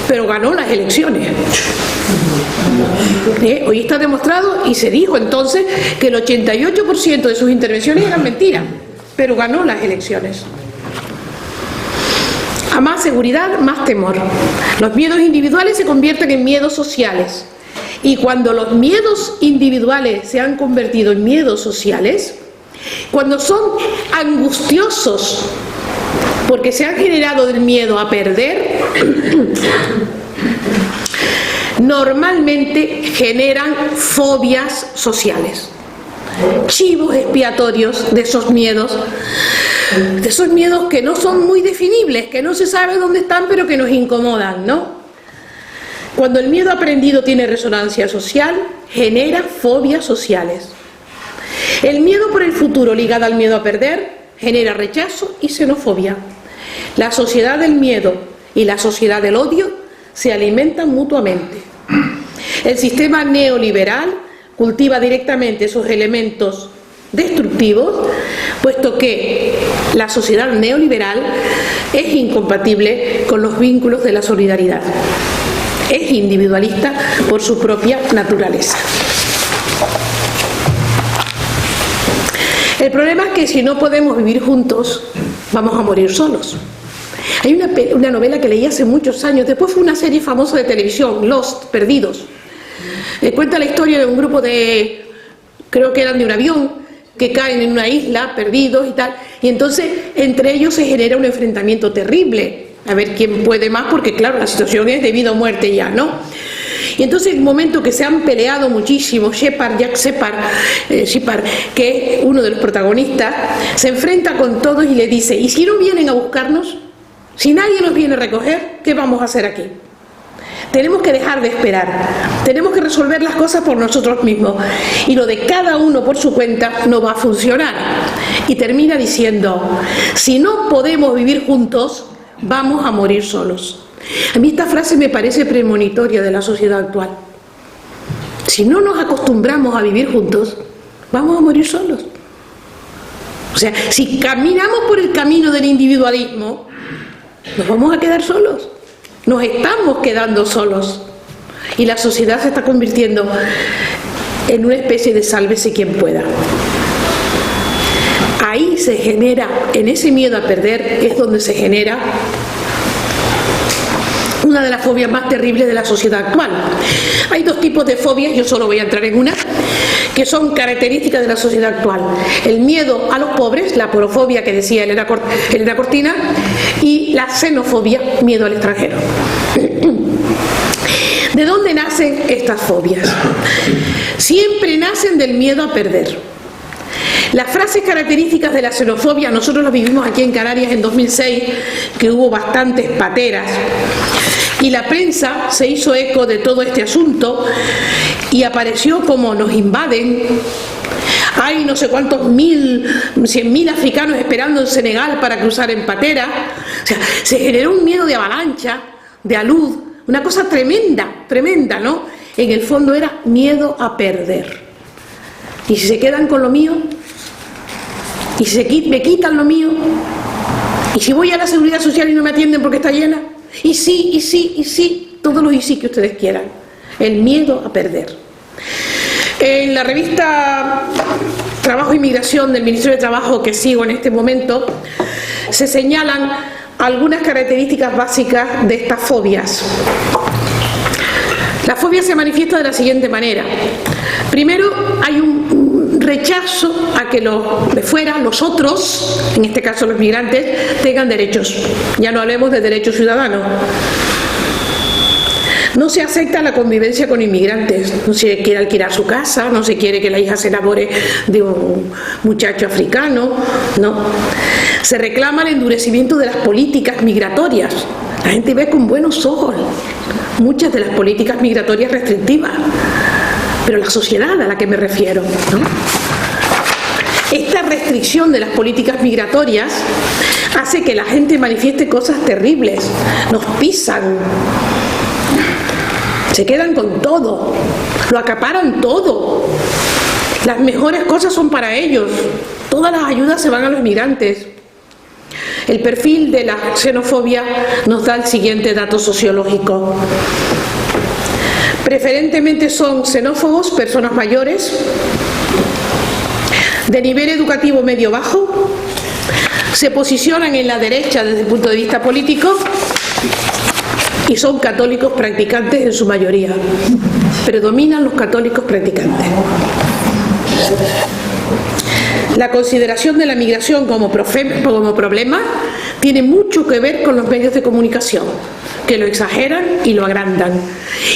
pero ganó las elecciones. Hoy está demostrado y se dijo entonces que el 88% de sus intervenciones eran mentiras, pero ganó las elecciones. A más seguridad, más temor. Los miedos individuales se convierten en miedos sociales. Y cuando los miedos individuales se han convertido en miedos sociales, cuando son angustiosos porque se han generado del miedo a perder, normalmente generan fobias sociales, chivos expiatorios de esos miedos que no son muy definibles, que no se sabe dónde están, pero que nos incomodan, ¿no? Cuando el miedo aprendido tiene resonancia social, genera fobias sociales. El miedo por el futuro ligado al miedo a perder genera rechazo y xenofobia. La sociedad del miedo y la sociedad del odio se alimentan mutuamente. El sistema neoliberal cultiva directamente esos elementos destructivos, puesto que la sociedad neoliberal es incompatible con los vínculos de la solidaridad. Es individualista por su propia naturaleza. El problema es que si no podemos vivir juntos, vamos a morir solos. Hay una novela que leí hace muchos años, después fue una serie famosa de televisión, Lost, Perdidos. Cuenta la historia de un grupo de, creo que eran de un avión, que caen en una isla, perdidos y tal, y entonces entre ellos se genera un enfrentamiento terrible, a ver quién puede más, porque claro, la situación es de vida o muerte ya, ¿no? Y entonces en el momento que se han peleado muchísimo, Jack Shepard, que es uno de los protagonistas, se enfrenta con todos y le dice: ¿y si no vienen a buscarnos? Si nadie nos viene a recoger, ¿qué vamos a hacer aquí? Tenemos que dejar de esperar, tenemos que resolver las cosas por nosotros mismos, y lo de cada uno por su cuenta no va a funcionar. Y termina diciendo: si no podemos vivir juntos, vamos a morir solos. A mí esta frase me parece premonitoria de la sociedad actual. Si no nos acostumbramos a vivir juntos, vamos a morir solos. O sea, si caminamos por el camino del individualismo, nos vamos a quedar solos. Nos estamos quedando solos. Y la sociedad se está convirtiendo en una especie de sálvese quien pueda. Ahí se genera, en ese miedo a perder, es donde se genera una de las fobias más terribles de la sociedad actual. Hay dos tipos de fobias, yo solo voy a entrar en una, que son características de la sociedad actual. El miedo a los pobres, la porofobia que decía Elena Cortina, y la xenofobia, miedo al extranjero. ¿De dónde nacen estas fobias? Siempre nacen del miedo a perder. Las frases características de la xenofobia, nosotros las vivimos aquí en Canarias en 2006, que hubo bastantes pateras, y la prensa se hizo eco de todo este asunto y apareció como: nos invaden, hay no sé cuántos 100.000 africanos esperando en Senegal para cruzar en patera. O sea, se generó un miedo de avalancha, de alud, una cosa tremenda, tremenda, ¿no? En el fondo era miedo a perder. Y si se quedan con lo mío, y si me quitan lo mío, ¿Y si voy a la Seguridad Social y no me atienden porque está llena? Y sí, todos los y sí que ustedes quieran. El miedo a perder. En la revista Trabajo y Migración del Ministerio de Trabajo, que sigo en este momento, se señalan algunas características básicas de estas fobias. La fobia se manifiesta de la siguiente manera. Primero, hay un rechazo a que los de fuera, los otros, en este caso los migrantes, tengan derechos. Ya no hablemos de derechos ciudadanos. No se acepta la convivencia con inmigrantes, no se quiere alquilar su casa, no se quiere que la hija se enamore de un muchacho africano, no. Se reclama el endurecimiento de las políticas migratorias. La gente ve con buenos ojos muchas de las políticas migratorias restrictivas, pero la sociedad a la que me refiero, ¿no? Esta restricción de las políticas migratorias hace que la gente manifieste cosas terribles, nos pisan, se quedan con todo, lo acaparan todo, las mejores cosas son para ellos, todas las ayudas se van a los migrantes. El perfil de la xenofobia nos da el siguiente dato sociológico. Preferentemente son xenófobos personas mayores, de nivel educativo medio-bajo, se posicionan en la derecha desde el punto de vista político y son católicos practicantes en su mayoría. Predominan los católicos practicantes. La consideración de la migración como problema tiene mucho que ver con los medios de comunicación, que lo exageran y lo agrandan.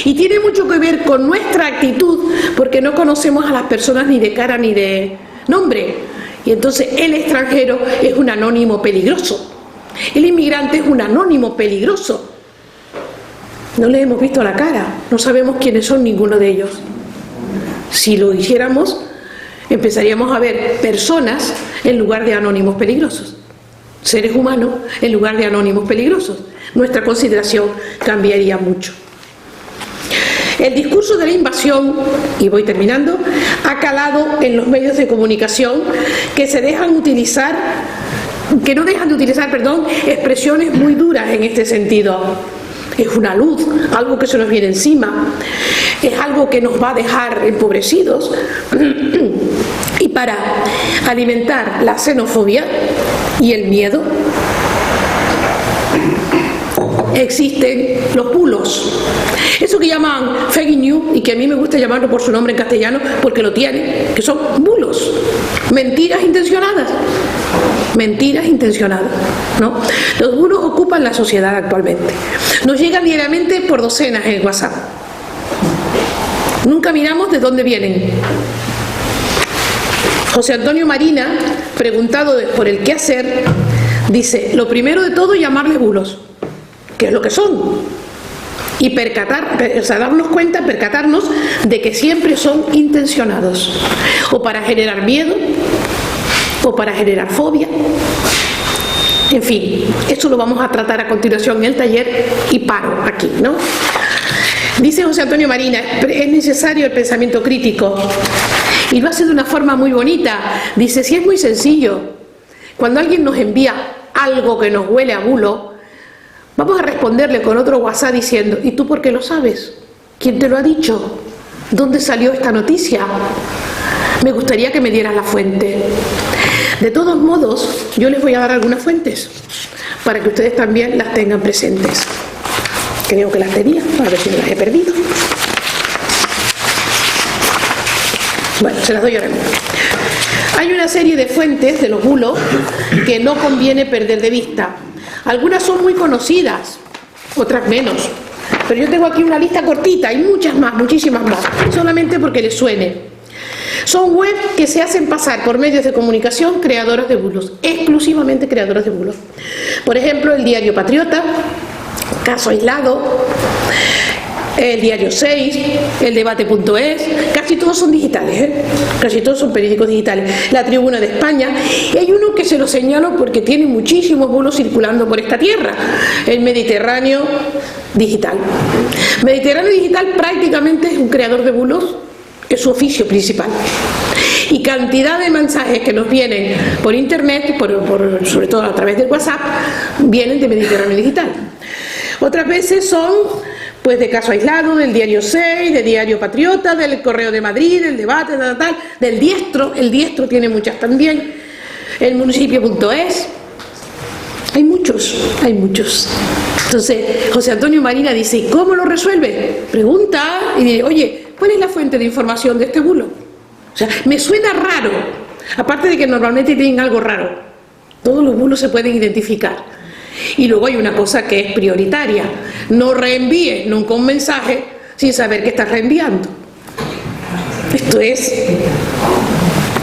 Y tiene mucho que ver con nuestra actitud, porque no conocemos a las personas ni de cara ni de nombre. Y entonces el extranjero es un anónimo peligroso. El inmigrante es un anónimo peligroso. No les hemos visto la cara, no sabemos quiénes son ninguno de ellos. Si lo hiciéramos, empezaríamos a ver personas en lugar de anónimos peligrosos, seres humanos en lugar de anónimos peligrosos. Nuestra consideración cambiaría mucho. El discurso de la invasión, y voy terminando, ha calado en los medios de comunicación que no dejan de utilizar, expresiones muy duras en este sentido. Es una luz, algo que se nos viene encima, es algo que nos va a dejar empobrecidos. Y para alimentar la xenofobia y el miedo existen los bulos, eso que llaman fake news, y que a mí me gusta llamarlo por su nombre en castellano porque lo tiene, que son bulos, mentiras intencionadas, ¿no? Los bulos ocupan la sociedad actualmente, nos llegan diariamente por docenas en WhatsApp, nunca miramos de dónde vienen. José Antonio Marina, preguntado por el qué hacer, dice: lo primero de todo, llamarles bulos, que es lo que son, y darnos cuenta, percatarnos de que siempre son intencionados, o para generar miedo, o para generar fobia. En fin, esto lo vamos a tratar a continuación en el taller y paro aquí, ¿no? Dice José Antonio Marina: es necesario el pensamiento crítico, y lo hace de una forma muy bonita. Dice: si es muy sencillo, cuando alguien nos envía algo que nos huele a bulo, vamos a responderle con otro WhatsApp diciendo: ¿y tú por qué lo sabes? ¿Quién te lo ha dicho? ¿Dónde salió esta noticia? Me gustaría que me dieras la fuente. De todos modos, yo les voy a dar algunas fuentes para que ustedes también las tengan presentes. Creo que las tenía, a ver si me las he perdido. Bueno, se las doy ahora mismo. Hay una serie de fuentes de los bulos que no conviene perder de vista. Algunas son muy conocidas, otras menos. Pero yo tengo aquí una lista cortita, hay muchas más, muchísimas más, solamente porque les suene. Son webs que se hacen pasar por medios de comunicación creadoras de bulos, exclusivamente creadoras de bulos. Por ejemplo, el diario Patriota, Caso Aislado, el diario 6, el debate.es, casi todos son digitales, casi todos son periódicos digitales. La Tribuna de España, y hay uno que se lo señalo porque tiene muchísimos bulos circulando por esta tierra, el Mediterráneo Digital. Mediterráneo Digital prácticamente es un creador de bulos, es su oficio principal. Y cantidad de mensajes que nos vienen por internet, sobre todo a través del WhatsApp, vienen de Mediterráneo Digital. Otras veces son pues de caso aislado, del Diario 6, del Diario Patriota, del Correo de Madrid, del Debate, del Diestro. El Diestro tiene muchas también, el Municipio.es. Hay muchos. Entonces José Antonio Marina dice, ¿y cómo lo resuelve? Pregunta y dice, oye, ¿cuál es la fuente de información de este bulo? O sea, me suena raro, aparte de que normalmente tienen algo raro. Todos los bulos se pueden identificar. Y luego hay una cosa que es prioritaria: no reenvíes nunca un mensaje sin saber que estás reenviando. Esto es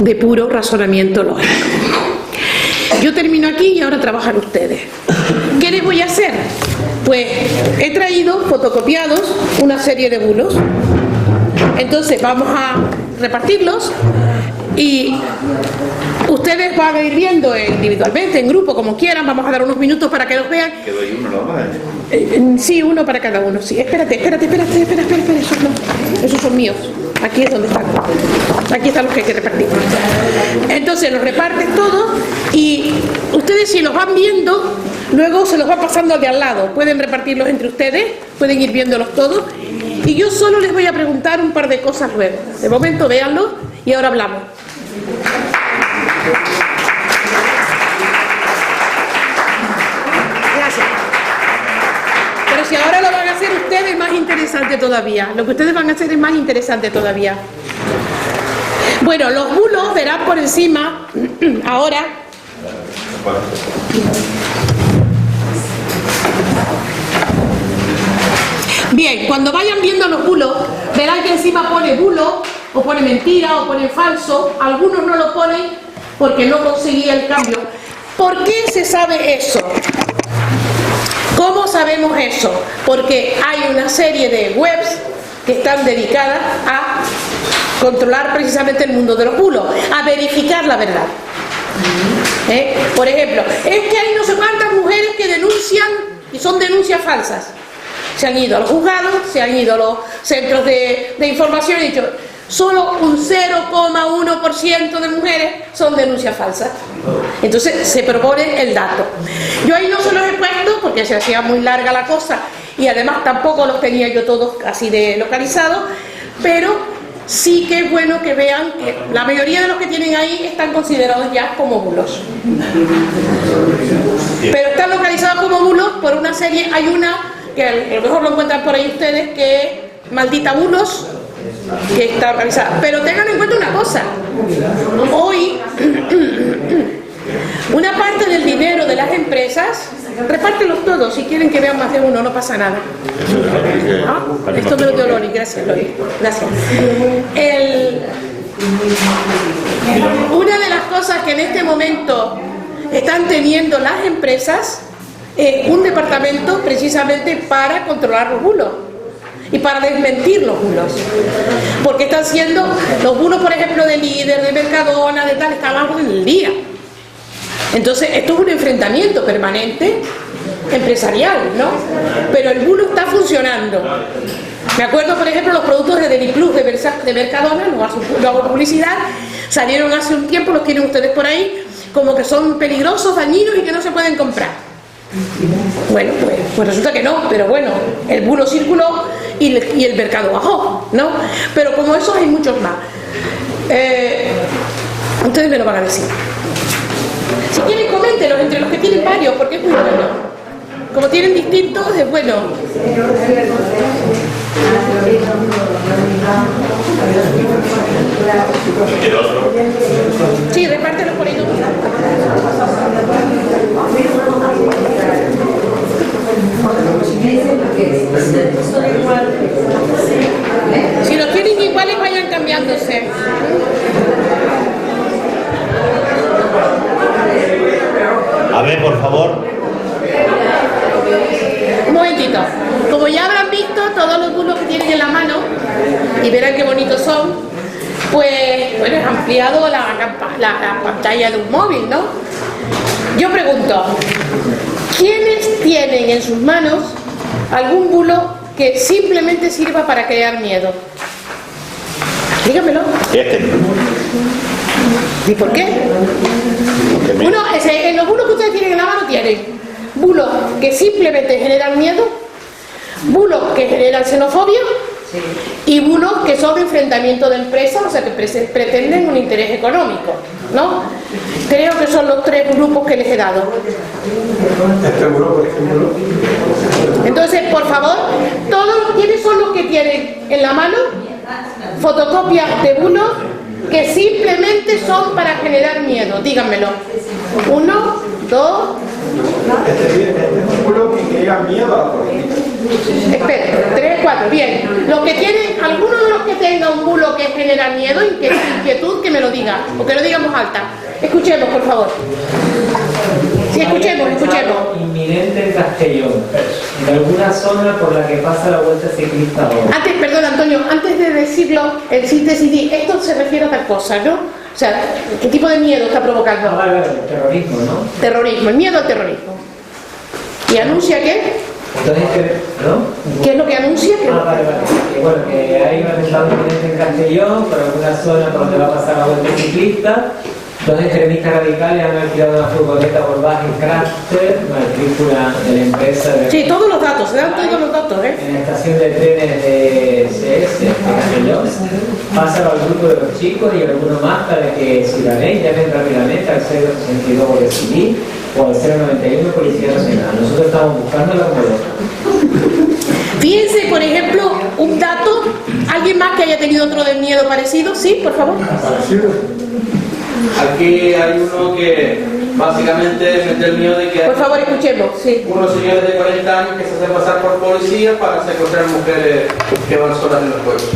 de puro razonamiento lógico. Yo termino aquí y ahora trabajan ustedes. ¿Qué les voy a hacer? Pues he traído fotocopiados una serie de bulos. Entonces vamos a repartirlos y ustedes van a ir viendo individualmente, en grupo, como quieran. Vamos a dar unos minutos para que los vean. ¿Que doy uno nomás? Sí, uno para cada uno. Sí, espérate, esos son míos. Aquí es donde están. Aquí están los que hay que repartir. Entonces los reparten todos y ustedes, si los van viendo, luego se los va pasando al de al lado. Pueden repartirlos entre ustedes, pueden ir viéndolos todos. Y yo solo les voy a preguntar un par de cosas luego. De momento véanlo y ahora hablamos. Gracias. Pero si ahora lo van a hacer ustedes, es más interesante todavía. Lo que ustedes van a hacer es más interesante todavía. Bueno, los bulos verán por encima ahora. Bien, cuando vayan viendo los bulos, verán que encima pone bulo, o pone mentira, o pone falso. Algunos no lo ponen porque no conseguía el cambio. ¿Por qué se sabe eso? ¿Cómo sabemos eso? Porque hay una serie de webs que están dedicadas a controlar precisamente el mundo de los bulos, a verificar la verdad. Por ejemplo, es que hay no sé cuántas mujeres que denuncian y son denuncias falsas. Se han ido a los juzgados, se han ido a los centros de información y dicho, solo un 0,1% de mujeres son denuncias falsas. Entonces se propone el dato. Yo ahí no se los he puesto porque se hacía muy larga la cosa y además tampoco los tenía yo todos así de localizados, pero sí que es bueno que vean que la mayoría de los que tienen ahí están considerados ya como bulos. Pero están localizados como bulos por una serie. Hay una que a lo mejor lo encuentran por ahí ustedes, que es Maldita Bulos, que está organizada. Pero tengan en cuenta una cosa: hoy una parte del dinero de las empresas, repártelos todos, si quieren que vean más de uno, no pasa nada. Esto me lo dio Loli, gracias Loli, gracias. Una de las cosas que en este momento están teniendo las empresas es un departamento precisamente para controlar los bulos y para desmentir los bulos, porque están siendo los bulos, por ejemplo, de Líder, de Mercadona, de tal, están abajo en el día. Entonces esto es un enfrentamiento permanente empresarial, ¿no? Pero el bulo está funcionando. Me acuerdo, por ejemplo, los productos de Deli Plus de Mercadona, no hago publicidad, salieron hace un tiempo, los tienen ustedes por ahí, como que son peligrosos, dañinos y que no se pueden comprar. Bueno, pues resulta que no, pero bueno, el bulo circuló y el mercado bajó, ¿no? Pero como esos hay muchos más. Ustedes me lo van a decir. Si quieren, coméntelos entre los que tienen varios, porque es muy bueno. Como tienen distintos, es bueno. Sí, repártelos por ahí. Si los tienen iguales, vayan cambiándose. A ver, por favor. Un momentito. Como ya habrán visto todos los bulos que tienen en la mano y verán qué bonitos son, pues bueno, es ampliado la pantalla de un móvil, ¿no? Yo pregunto, ¿quiénes tienen en sus manos algún bulo que simplemente sirva para crear miedo? Dígamelo. Este. ¿Y por qué? En los bulos que ustedes tienen en la mano tienen bulos que simplemente generan miedo, bulos que generan xenofobia y bulos que son enfrentamientos de empresas, o sea que pretenden un interés económico, ¿no? Creo que son los tres grupos que les he dado. Entonces, por favor, ¿quiénes son los que tienen en la mano fotocopias de bulos que simplemente son para generar miedo? Díganmelo. 1, 2. Este es un bulo que genera miedo a la política. Espera, 3, 4, bien. Los que tienen, alguno de los que tenga un bulo que genera miedo, inquietud, que me lo diga, o que lo diga en voz alta. Escuchemos, por favor. Sí, escuchemos. Inminente en Castellón, en alguna zona por la que pasa la vuelta ciclista ahora. Perdón, Antonio, antes de decirlo, en síntesis, esto se refiere a tal cosa, ¿no? O sea, ¿qué tipo de miedo está provocando? El terrorismo, ¿no? Terrorismo, el miedo al terrorismo. ¿Y anuncia qué? Entonces, ¿no? ¿Qué es lo que anuncia? Vale. Que, bueno, que hay un atentado inminente en Castellón, por alguna zona por donde va a pasar la vuelta ciclista. Dos extremistas radicales han alquilado una furgoneta Volkswagen Crafter, matrícula de la empresa de... Sí, todos los datos, se dan todos los datos, ¿eh? En la estación de trenes de CS, de Castellón. Pasan al grupo de los chicos y algunos más para que si la ven, llamen rápidamente al 062 Guardia Civil o al 091 Policía Nacional. Nosotros estamos buscando la modelo. Fíjense, por ejemplo, un dato, ¿alguien más que haya tenido otro de miedo parecido? Sí, por favor. Aquí hay uno que básicamente mete el miedo de que Por favor, escuchemos, sí. unos señores de 40 años que se hacen pasar por policía para secuestrar mujeres que van solas en los pueblos.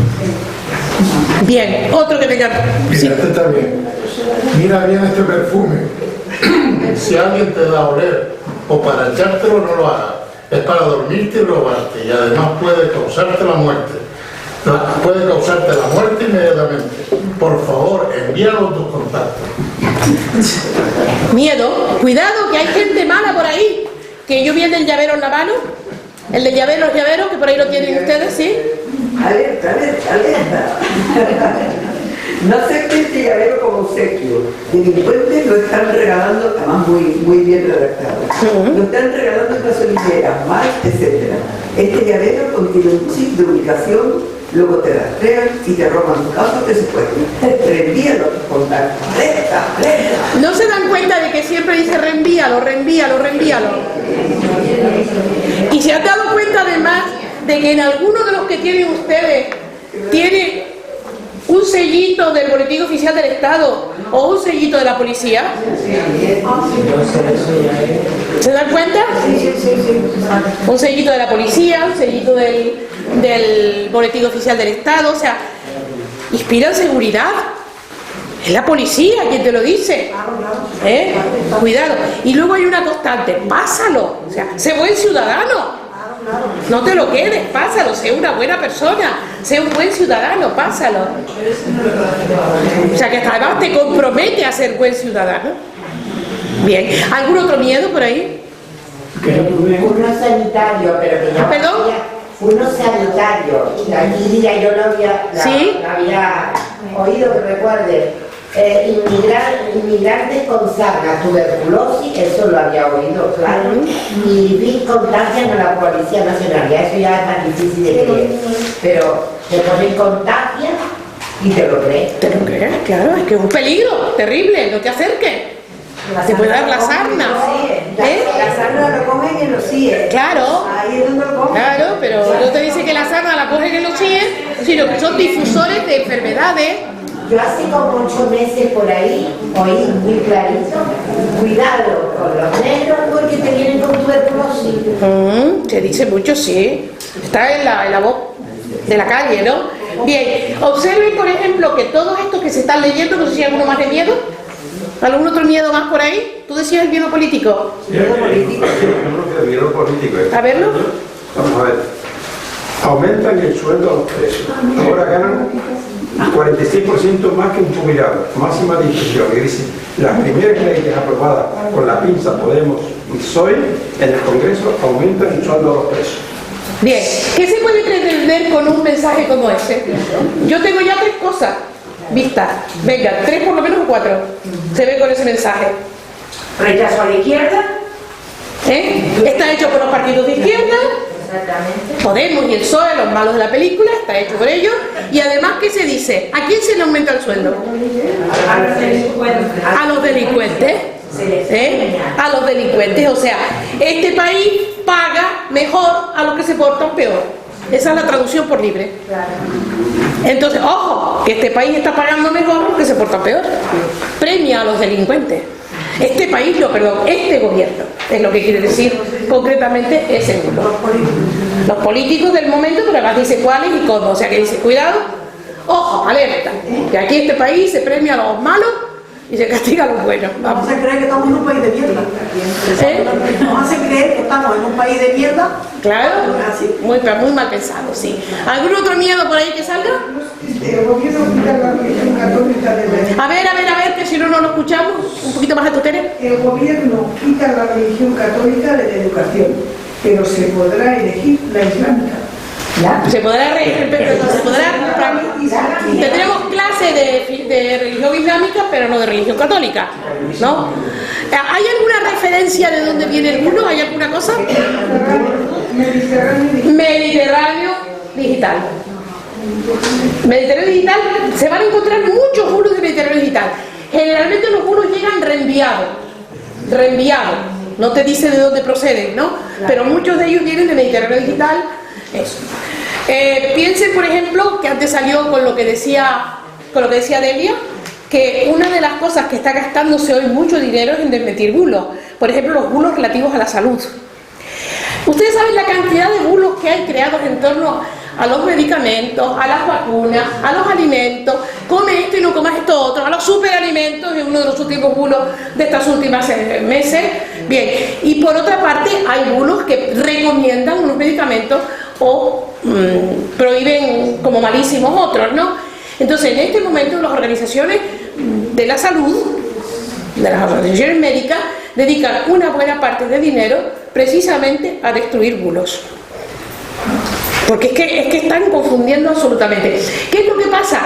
Bien, otro que venga. Mira, Sí. este está bien. Mira bien este perfume. Si alguien te da a oler o para echártelo, no lo hagas. Es para dormirte y robarte. Y además puede causarte la muerte. Puede causarte la muerte inmediatamente. Por favor, envíanos tus contactos. Miedo, cuidado que hay gente mala por ahí. Que yo vi el del llavero en la mano. El del llavero, los llaveros, que por ahí lo tienen ustedes, ¿sí? Alerta. No acepte este llavero como obsequio. Delincuentes lo están regalando, además muy bien redactado. Lo están regalando en gasolineras, más, etc. Este llavero contiene un chip de ubicación, luego te rastrean y te roban tu casa o te secuestran. Reenvíalo a tus contactos. Alerta. No se dan cuenta de que siempre dice reenvíalo. Y se han dado cuenta además de que en alguno de los que tienen ustedes tiene un sellito del Boletín Oficial del Estado o un sellito de la policía. ¿Se dan cuenta? Un sellito de la policía, un sellito del Boletín Oficial del Estado, o sea, inspiran seguridad. Es la policía quien te lo dice. Cuidado. Y luego hay una constante, pásalo, o sea, sé buen ciudadano. No te lo quedes, pásalo, sé una buena persona, sé un buen ciudadano, pásalo. O sea que además te compromete a ser buen ciudadano. Bien, ¿algún otro miedo por ahí? Uno sanitario, pero que yo ¿Perdón? uno sanitario, y aquí ya yo no había, ¿Sí? no había oído que recuerde. Inmigrantes con sarna, tuberculosis, eso lo había oído, claro, y vi contagian a la Policía Nacional, ya eso ya es más difícil de creer, pero te ponen contagian y te lo crees. ¿Te lo crees? Claro, es que es un peligro terrible, no te acerques. Te puede dar la sarna. La sarna lo cogen en los CIE. Claro. Ahí es donde lo cogen. Claro, pero no te dice que la sarna la cogen en los CIE, sino que son difusores de enfermedades. Yo hace como 8 meses por ahí oí muy clarito, cuidado con los negros porque te vienen con tuberculosis. Te dice mucho, sí. Está en la voz de la calle, ¿no? Bien, observen por ejemplo que todos estos que se están leyendo, no sé si hay alguno más de miedo. ¿Algún otro miedo más por ahí? ¿Tú decías el miedo político? Miedo político. Miedo político. A verlo. Vamos a ver. Aumentan el sueldo a los presos. Ahora ganan 46% más que un jubilado. Máxima discusión. Es decir, las primeras leyes aprobadas con la pinza Podemos y PSOE en el Congreso aumentan el sueldo a los presos. Bien, ¿qué se puede pretender con un mensaje como ese? Yo tengo ya 3 cosas. cosa. Vista. Venga, 3 por lo menos o 4. Se ve con ese mensaje. Rechazo a la izquierda. Está hecho por los partidos de izquierda. Exactamente. Podemos y el PSOE, los malos de la película, está hecho por ellos. Y además, ¿qué se dice? ¿A quién se le aumenta el sueldo? A los delincuentes. A los delincuentes. O sea, este país paga mejor a los que se portan peor. Esa es la traducción por libre. Entonces, ojo, que este país está pagando mejor a los que se portan peor. Premia a los delincuentes. Este país, no, perdón, este gobierno, es lo que quiere decir concretamente ese mundo. Los políticos del momento, pero además dice cuáles y cómo. O sea que dice, cuidado, ojo, alerta, que aquí este país se premia a los malos y se castiga a los buenos. Vamos a creer que estamos en un país de mierda. Nos hace creer que estamos en un país de mierda. Claro, muy mal pensado, sí. ¿Algún otro miedo por ahí que salga? A ver, que si no lo escuchamos. Un poquito más a tu Tere. El gobierno quita la religión católica de la educación, pero se podrá elegir la islámica. Se podrá tendremos clase de religión islámica, pero no de religión católica, ¿no? ¿Hay alguna referencia de dónde viene el bulo? ¿Hay alguna cosa? Mediterráneo digital. Mediterráneo digital, se van a encontrar muchos bulos de Mediterráneo digital. Generalmente los bulos llegan reenviados. No te dice de dónde proceden, ¿no? Pero muchos de ellos vienen de Mediterráneo digital. Eso. Piensen, por ejemplo, que antes salió con lo que decía Delia, que una de las cosas que está gastándose hoy mucho dinero es en desmentir bulos. Por ejemplo, los bulos relativos a la salud. Ustedes saben la cantidad de bulos que hay creados en torno a los medicamentos, a las vacunas, a los alimentos, come esto y no comas esto otro, a los superalimentos, es uno de los últimos bulos de estos últimos meses. Bien, y por otra parte hay bulos que recomiendan unos medicamentos o prohíben como malísimos otros, ¿no? Entonces, en este momento las organizaciones de la salud, de las organizaciones médicas, dedican una buena parte de dinero precisamente a destruir bulos. Porque es que están confundiendo absolutamente. ¿Qué es lo que pasa?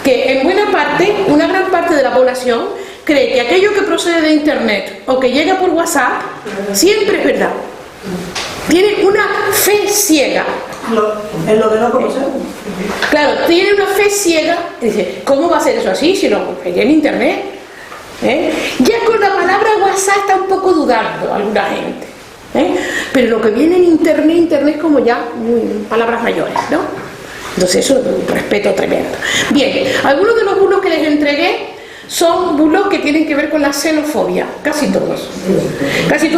Que en buena parte, una gran parte de la población cree que aquello que procede de internet o que llega por WhatsApp siempre es verdad. Tiene una fe ciega. En lo que no conocemos. Claro, tiene una fe ciega. Y dice, ¿cómo va a ser eso así si lo compré en internet? Ya con la palabra WhatsApp está un poco dudando alguna gente. Pero lo que viene en internet como ya palabras mayores, ¿no? Entonces eso es un respeto tremendo. Bien, algunos de los bulos que les entregué son bulos que tienen que ver con la xenofobia, casi todos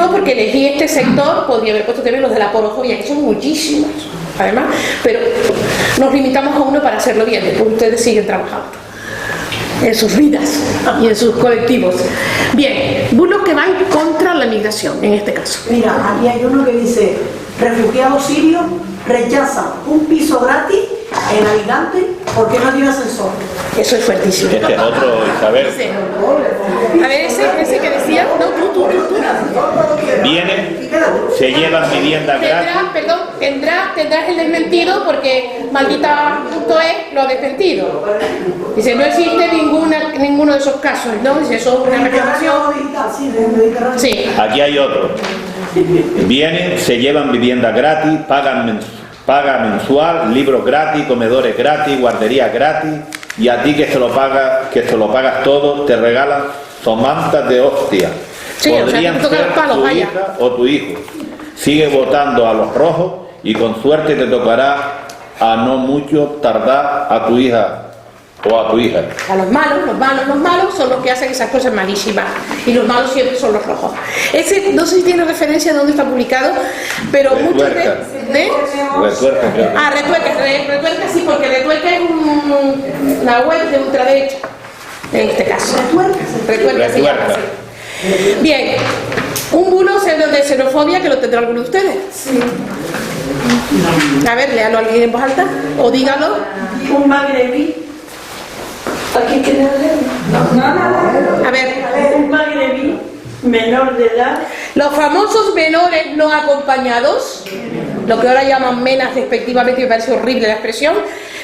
porque elegí este sector. Podría haber puesto también los de la porofobia, que son muchísimos además, pero nos limitamos a uno para hacerlo bien. Después ustedes siguen trabajando en sus vidas y en sus colectivos. Bien, bulos que van contra la migración, en este caso. Mira, aquí hay uno que dice: refugiados sirios rechazan un piso gratis en Alicante porque no tiene ascensor. Eso es fuertísimo. Este es otro, Isabel. A ver, ese que decía, no, tú. Vienen, se llevan vivienda gratis. Tendrás el desmentido porque maldita.es lo ha desmentido. Dice, no existe ninguno de esos casos, ¿no? Dice, eso es una reclamación. Sí. Aquí hay otro. Vienen, se llevan vivienda gratis, paga mensual, libros gratis, comedores gratis, guardería gratis, y a ti que se lo pagas todo, te regalan somantas de hostia. Sí, Podrían ser tu hija o tu hijo. Sigue votando a los rojos y con suerte te tocará a no mucho tardar a tu hija o a tu hija. A los malos son los que hacen esas cosas malísimas, y los malos siempre son los rojos. Ese no sé si tiene referencia de dónde está publicado, pero muchos de Retuerca, creo. Retuerca sí, porque Retuerca es una web de ultraderecha en este caso. Retuerca se llama así. Bien, un bulo de xenofobia que lo tendrá alguno de ustedes. Sí. A ver, léalo a alguien en voz alta o dígalo. Un magrebí. ¿Aquí qué no. A ver, un magrebí menor de edad. Los famosos menores no acompañados, lo que ahora llaman menas despectivamente, me parece horrible la expresión.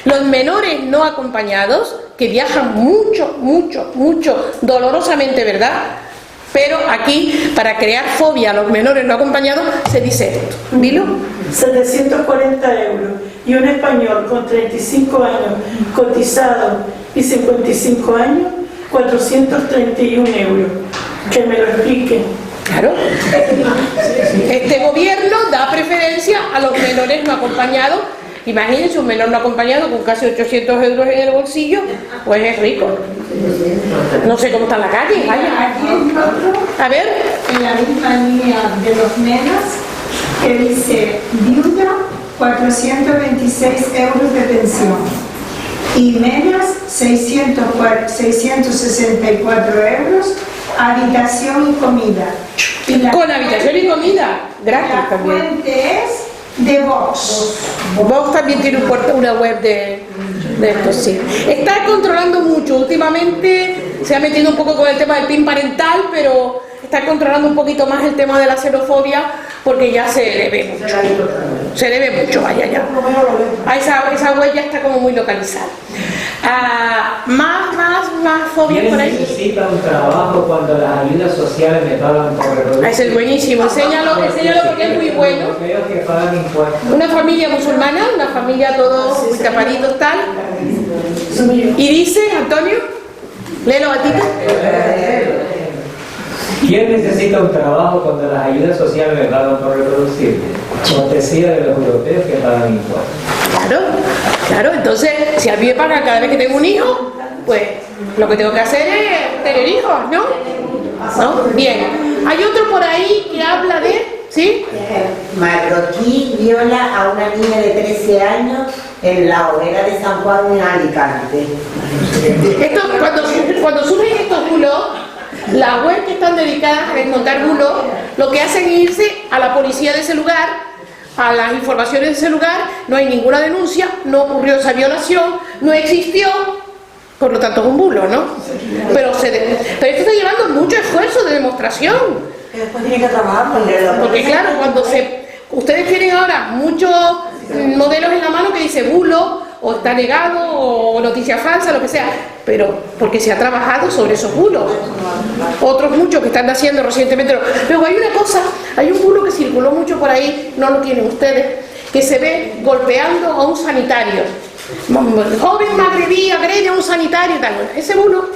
Los menores no acompañados que viajan mucho, dolorosamente, ¿verdad? Pero aquí, para crear fobia a los menores no acompañados, se dice esto. ¿Milo? 740 euros. Y un español con 35 años, cotizado y 55 años, 431 euros. Que me lo explique. Claro. Este gobierno da preferencia a los menores no acompañados. Imagínense un menor no acompañado con casi 800 euros en el bolsillo, pues es rico. No sé cómo está la calle, vaya. Aquí hay otro, A ver. en la misma línea de los menas, que dice viuda, 426 euros de pensión. Y menas, 664 euros, habitación y comida. Y Con habitación y comida, gratis la también. fuente es de Vox. Vox también tiene una web de esto, sí. Está controlando mucho. Últimamente se ha metido un poco con el tema del PIN parental, pero está controlando un poquito más el tema de la xenofobia, porque ya se le ve mucho. Se le ve mucho, vaya ya. Esa web ya está como muy localizada. Más fobias por ahí. Necesita un trabajo cuando las ayudas sociales me pagan por reproducir. Ese es buenísimo, enséñalo porque es muy bueno. Que pagan impuestos. Una familia musulmana, una familia todos muy tapaditos tal. Y dice, Antonio, léelo a ti. ¿Quién necesita un trabajo cuando las ayudas sociales me pagan por reproducirme? Cortesía de los europeos que pagan impuestos. Claro, entonces, si a mí me pagan cada vez que tengo un hijo, pues lo que tengo que hacer es tener hijos, ¿no? Bien. Hay otro por ahí que habla de... ¿Sí? Marroquí viola a una niña de 13 años en la hoguera de San Juan en Alicante. Esto, cuando surgen estos bulos, las webs que están dedicadas a desmontar bulos, lo que hacen es irse a la policía de ese lugar, a las informaciones de ese lugar. No hay ninguna denuncia, no ocurrió esa violación, no existió, por lo tanto es un bulo, ¿no? Pero esto está llevando mucho esfuerzo de demostración. Después tiene que trabajar. Porque claro, ustedes tienen ahora muchos modelos en la mano que dice bulo, o está negado, o noticia falsa, lo que sea, pero porque se ha trabajado sobre esos bulos. Otros muchos que están haciendo recientemente. Luego hay una cosa, hay un bulo que circuló mucho por ahí, no lo tienen ustedes, que se ve golpeando a un sanitario. El joven magrebí agrede a un sanitario y tal. Bueno, ese bulo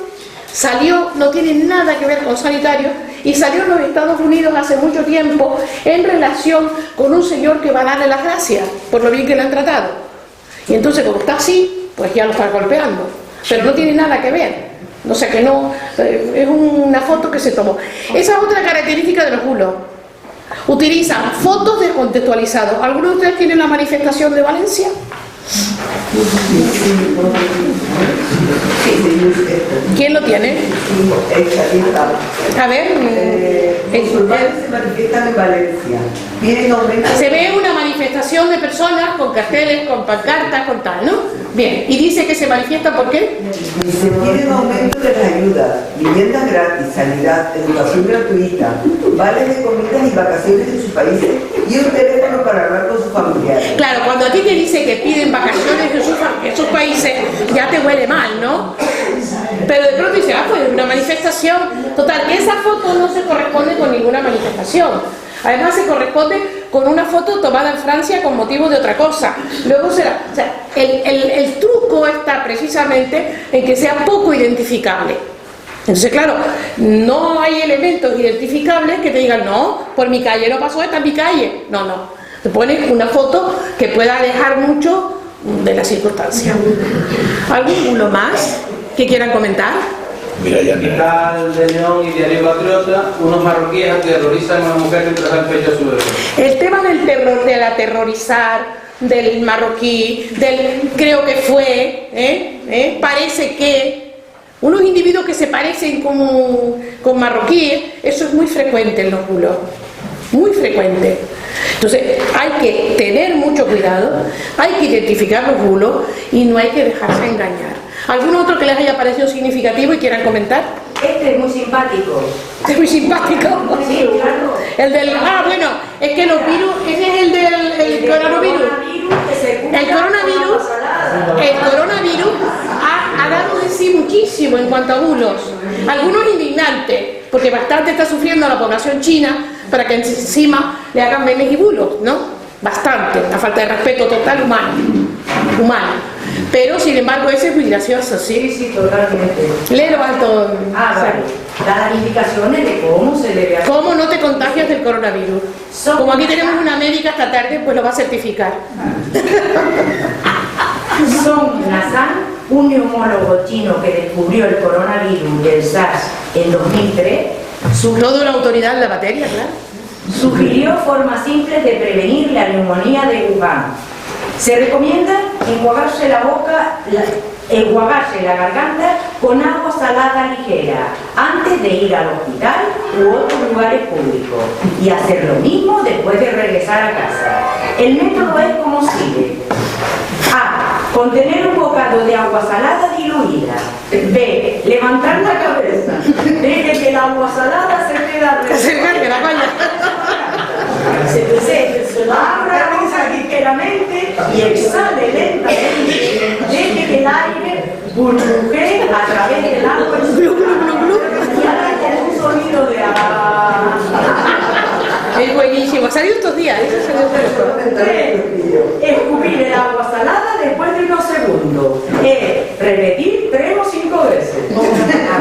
salió, no tiene nada que ver con sanitario, y salió en los Estados Unidos hace mucho tiempo en relación con un señor que va a darle las gracias por lo bien que le han tratado. Y entonces, como está así, pues ya lo está golpeando. Pero no tiene nada que ver. O sea que no, es una foto que se tomó. Esa es otra característica de los bulos. Utilizan fotos descontextualizadas. ¿Alguno de ustedes tiene la manifestación de Valencia? ¿Quién lo tiene? A ver, musulmanes se manifiestan en Valencia. Se ve una manifestación de personas con carteles, con pancartas, con tal, ¿no? Bien, y dice que se manifiesta ¿por qué? Se piden aumento de las ayudas, viviendas gratis, sanidad, educación gratuita, vales de comidas y vacaciones en sus países y un teléfono para hablar con sus familiares. Claro, cuando a ti te dice que piden vacaciones en sus países, ya te huele mal, ¿no? Pero de pronto dice, pues es una manifestación. Total, que esa foto no se corresponde con ninguna manifestación. Además se corresponde con una foto tomada en Francia con motivo de otra cosa. Luego será, o sea, el truco está precisamente en que sea poco identificable. Entonces, claro, no hay elementos identificables que te digan, no, por mi calle no pasó, esta es mi calle. No, no. Te pones una foto que pueda dejar mucho de la circunstancia. ¿Algún bulo más que quieran comentar? Mira, ya Hospital de León y Diario Patriota, unos marroquíes aterrorizan a una mujer mientras da el pecho a su bebé. El tema del terror, del aterrorizar, del marroquí, del creo que fue, parece que, unos individuos que se parecen con marroquíes, eso es muy frecuente en los bulos, muy frecuente. Entonces hay que tener mucho cuidado, hay que identificar los bulos y no hay que dejarse engañar. ¿Algún otro que les haya parecido significativo y quieran comentar? Este es muy simpático. Este es muy simpático. Sí, claro. El del... bueno, es que los virus... Ese es el del coronavirus. El coronavirus ha dado de sí, muchísimo en cuanto a bulos. Algunos indignantes, porque bastante está sufriendo la población china para que encima le hagan memes y bulos, ¿no? Bastante, la falta de respeto total humano. Pero sin embargo ese es muy gracioso, ¿sí? Sí, totalmente. Léelo alto. Vale. Las indicaciones de cómo se debe hacer. ¿Cómo no te contagias del coronavirus? Como aquí tenemos una médica esta tarde, pues lo va a certificar. Song Nassan, un neumólogo chino que descubrió el coronavirus del SARS en 2003, toda una autoridad en la materia, claro. Sugirió formas simples de prevenir la neumonía de Wuhan. Se recomienda enjuagarse la boca, enjuagarse la garganta con agua salada ligera antes de ir al hospital u otros lugares públicos y hacer lo mismo después de regresar a casa. El método es como sigue. A. Contener un bocado de agua salada diluida. B. Levantar la cabeza. Deje que el agua salada se queda se abra ligeramente y exhale lentamente. Deje que el aire burbujee a través del agua y haga como un sonido de agua. Es buenísimo, ha salido estos días. Escupir el agua salada después de unos segundos. Repetir 3 o 5 veces.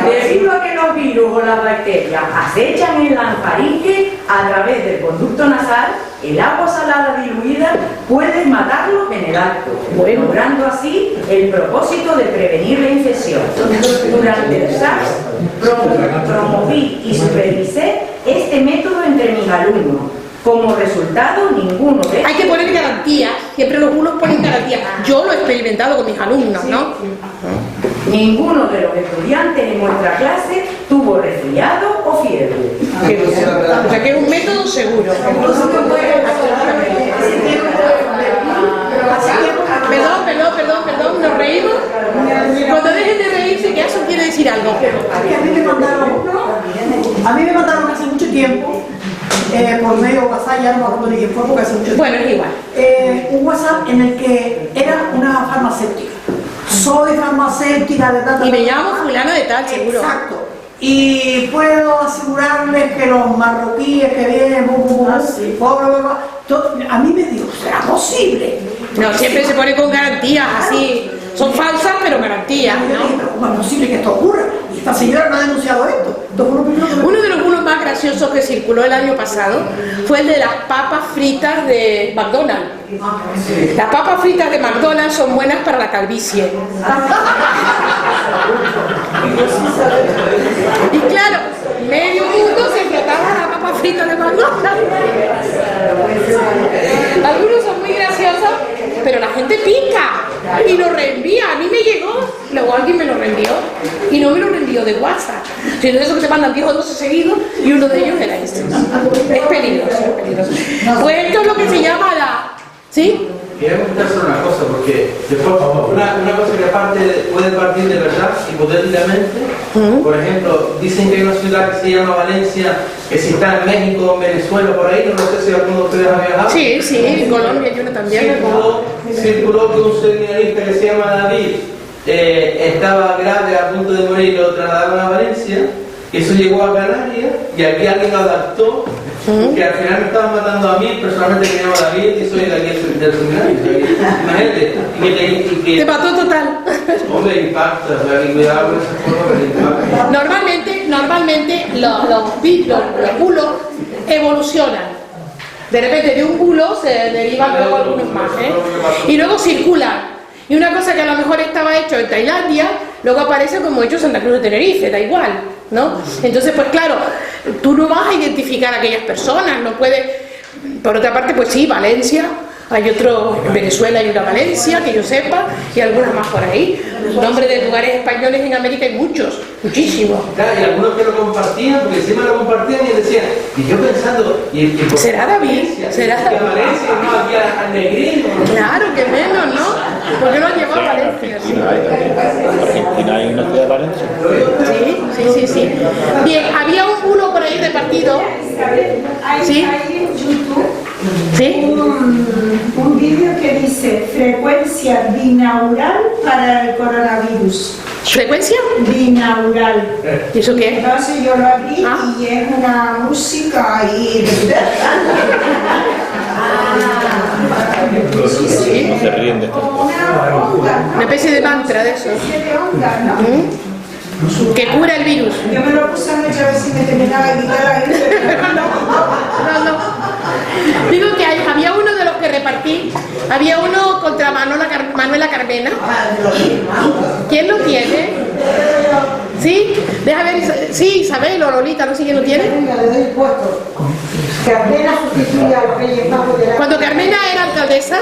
Debido a que los virus o las bacterias acechan en la faringe a través del conducto nasal, el agua salada diluida puede matarlos en el acto, logrando así el propósito de prevenir la infección. Durante el SARS promoví y supervisé este método entre mis alumnos. Como resultado, ninguno de ellos... Hay que poner garantías, siempre los bulos ponen garantías. Yo lo he experimentado con mis alumnos, ¿no? Ninguno de los estudiantes en nuestra clase tuvo resfriado o fiebre. O sea que es un método seguro. Perdón, nos reímos. Cuando dejen de reírse, que eso quiere decir algo. A mí me mandaron hace mucho tiempo, por medio de WhatsApp, ya no me acuerdo ni qué fue porque hace mucho tiempo. Bueno, es igual. Un WhatsApp en el que era una farmacéutica. Soy farmacéutica de tal. Y me llamo fulana de tal, seguro. Exacto. Y puedo asegurarles que los marroquíes que vienen, a mí me dijo, ¿será posible? No, siempre se pone con garantías, así. Son falsas, pero garantías, ¿no? ¿Cómo es posible que esto ocurra? Y esta señora no ha denunciado esto. Uno de los bulos más graciosos que circuló el año pasado fue el de las papas fritas de McDonald's. Las papas fritas de McDonald's son buenas para la calvicie. Y claro, medio mundo se frotaba la papa frita de McDonald's. Algunos son muy graciosos, pero la gente pica y lo reenvía. A mí me llegó, luego alguien me lo reenvió y no me lo reenvió de WhatsApp, sino de eso que te mandan 10 o 12 seguidos y uno de ellos era este. Es peligroso, es peligroso. Pues esto es lo que se llama la... ¿Sí? Quería comentar solo una cosa, porque después una cosa que aparte puede partir de verdad, hipotéticamente, por ejemplo, dicen que hay una ciudad que se llama Valencia, que si está en México o en Venezuela, por ahí, no sé si alguno de ustedes ha viajado. Sí, en Colombia y uno también. Circuló que un seminarista que se llama David estaba grave a punto de morir y lo trasladaron a Valencia, y eso llegó a Canarias, y aquí alguien lo adaptó. Que al final me estaban matando a mí, personalmente me llamo David y soy de aquí del seminario. Imagínate. Y te mató total. Hombre, impacta, o sea, que cuidado con esa forma que impacta. Normalmente los bulos evolucionan. De repente de un bulo se derivan luego algunos más, y luego circulan. Y una cosa que a lo mejor estaba hecho en Tailandia, luego aparece como hecho en Santa Cruz de Tenerife, da igual, ¿no? Entonces, pues claro, tú no vas a identificar a aquellas personas, no puedes... Por otra parte, pues sí, Valencia, hay otro, en Venezuela hay una Valencia, que yo sepa, y algunas más por ahí. Nombres de lugares españoles en América hay muchos, muchísimos. Claro, y algunos que lo compartían, porque encima lo compartían y decían, y yo pensando... ¿Será David? ¿Será David? Valencia, no, aquí al Negrino. Claro, que menos, ¿no? ¿Por qué lo han llevado a Valencia? Sí. Argentina hay una ciudad de Valencia. Sí. Bien, había un bulo por ahí repartido. ¿Sí? Hay en YouTube ¿Sí? Un vídeo que dice frecuencia binaural para el coronavirus. ¿Frecuencia? Binaural. ¿Y eso qué? Entonces yo lo abrí y es una música y... Sí. No se ríen de esto. Una especie de mantra de eso. Que cura el virus. Yo me lo puse anoche a ver si me terminaba de quitar la gente. No. Digo que había uno de los que repartí, había uno contra Manuela Carmena. ¿Quién lo tiene? ¿Sí? Deja ver, sí, Isabel o Lolita, no sé quién lo tiene. Carmena sustituye a los Reyes Magos de la... Cuando Carmena era alcaldesa,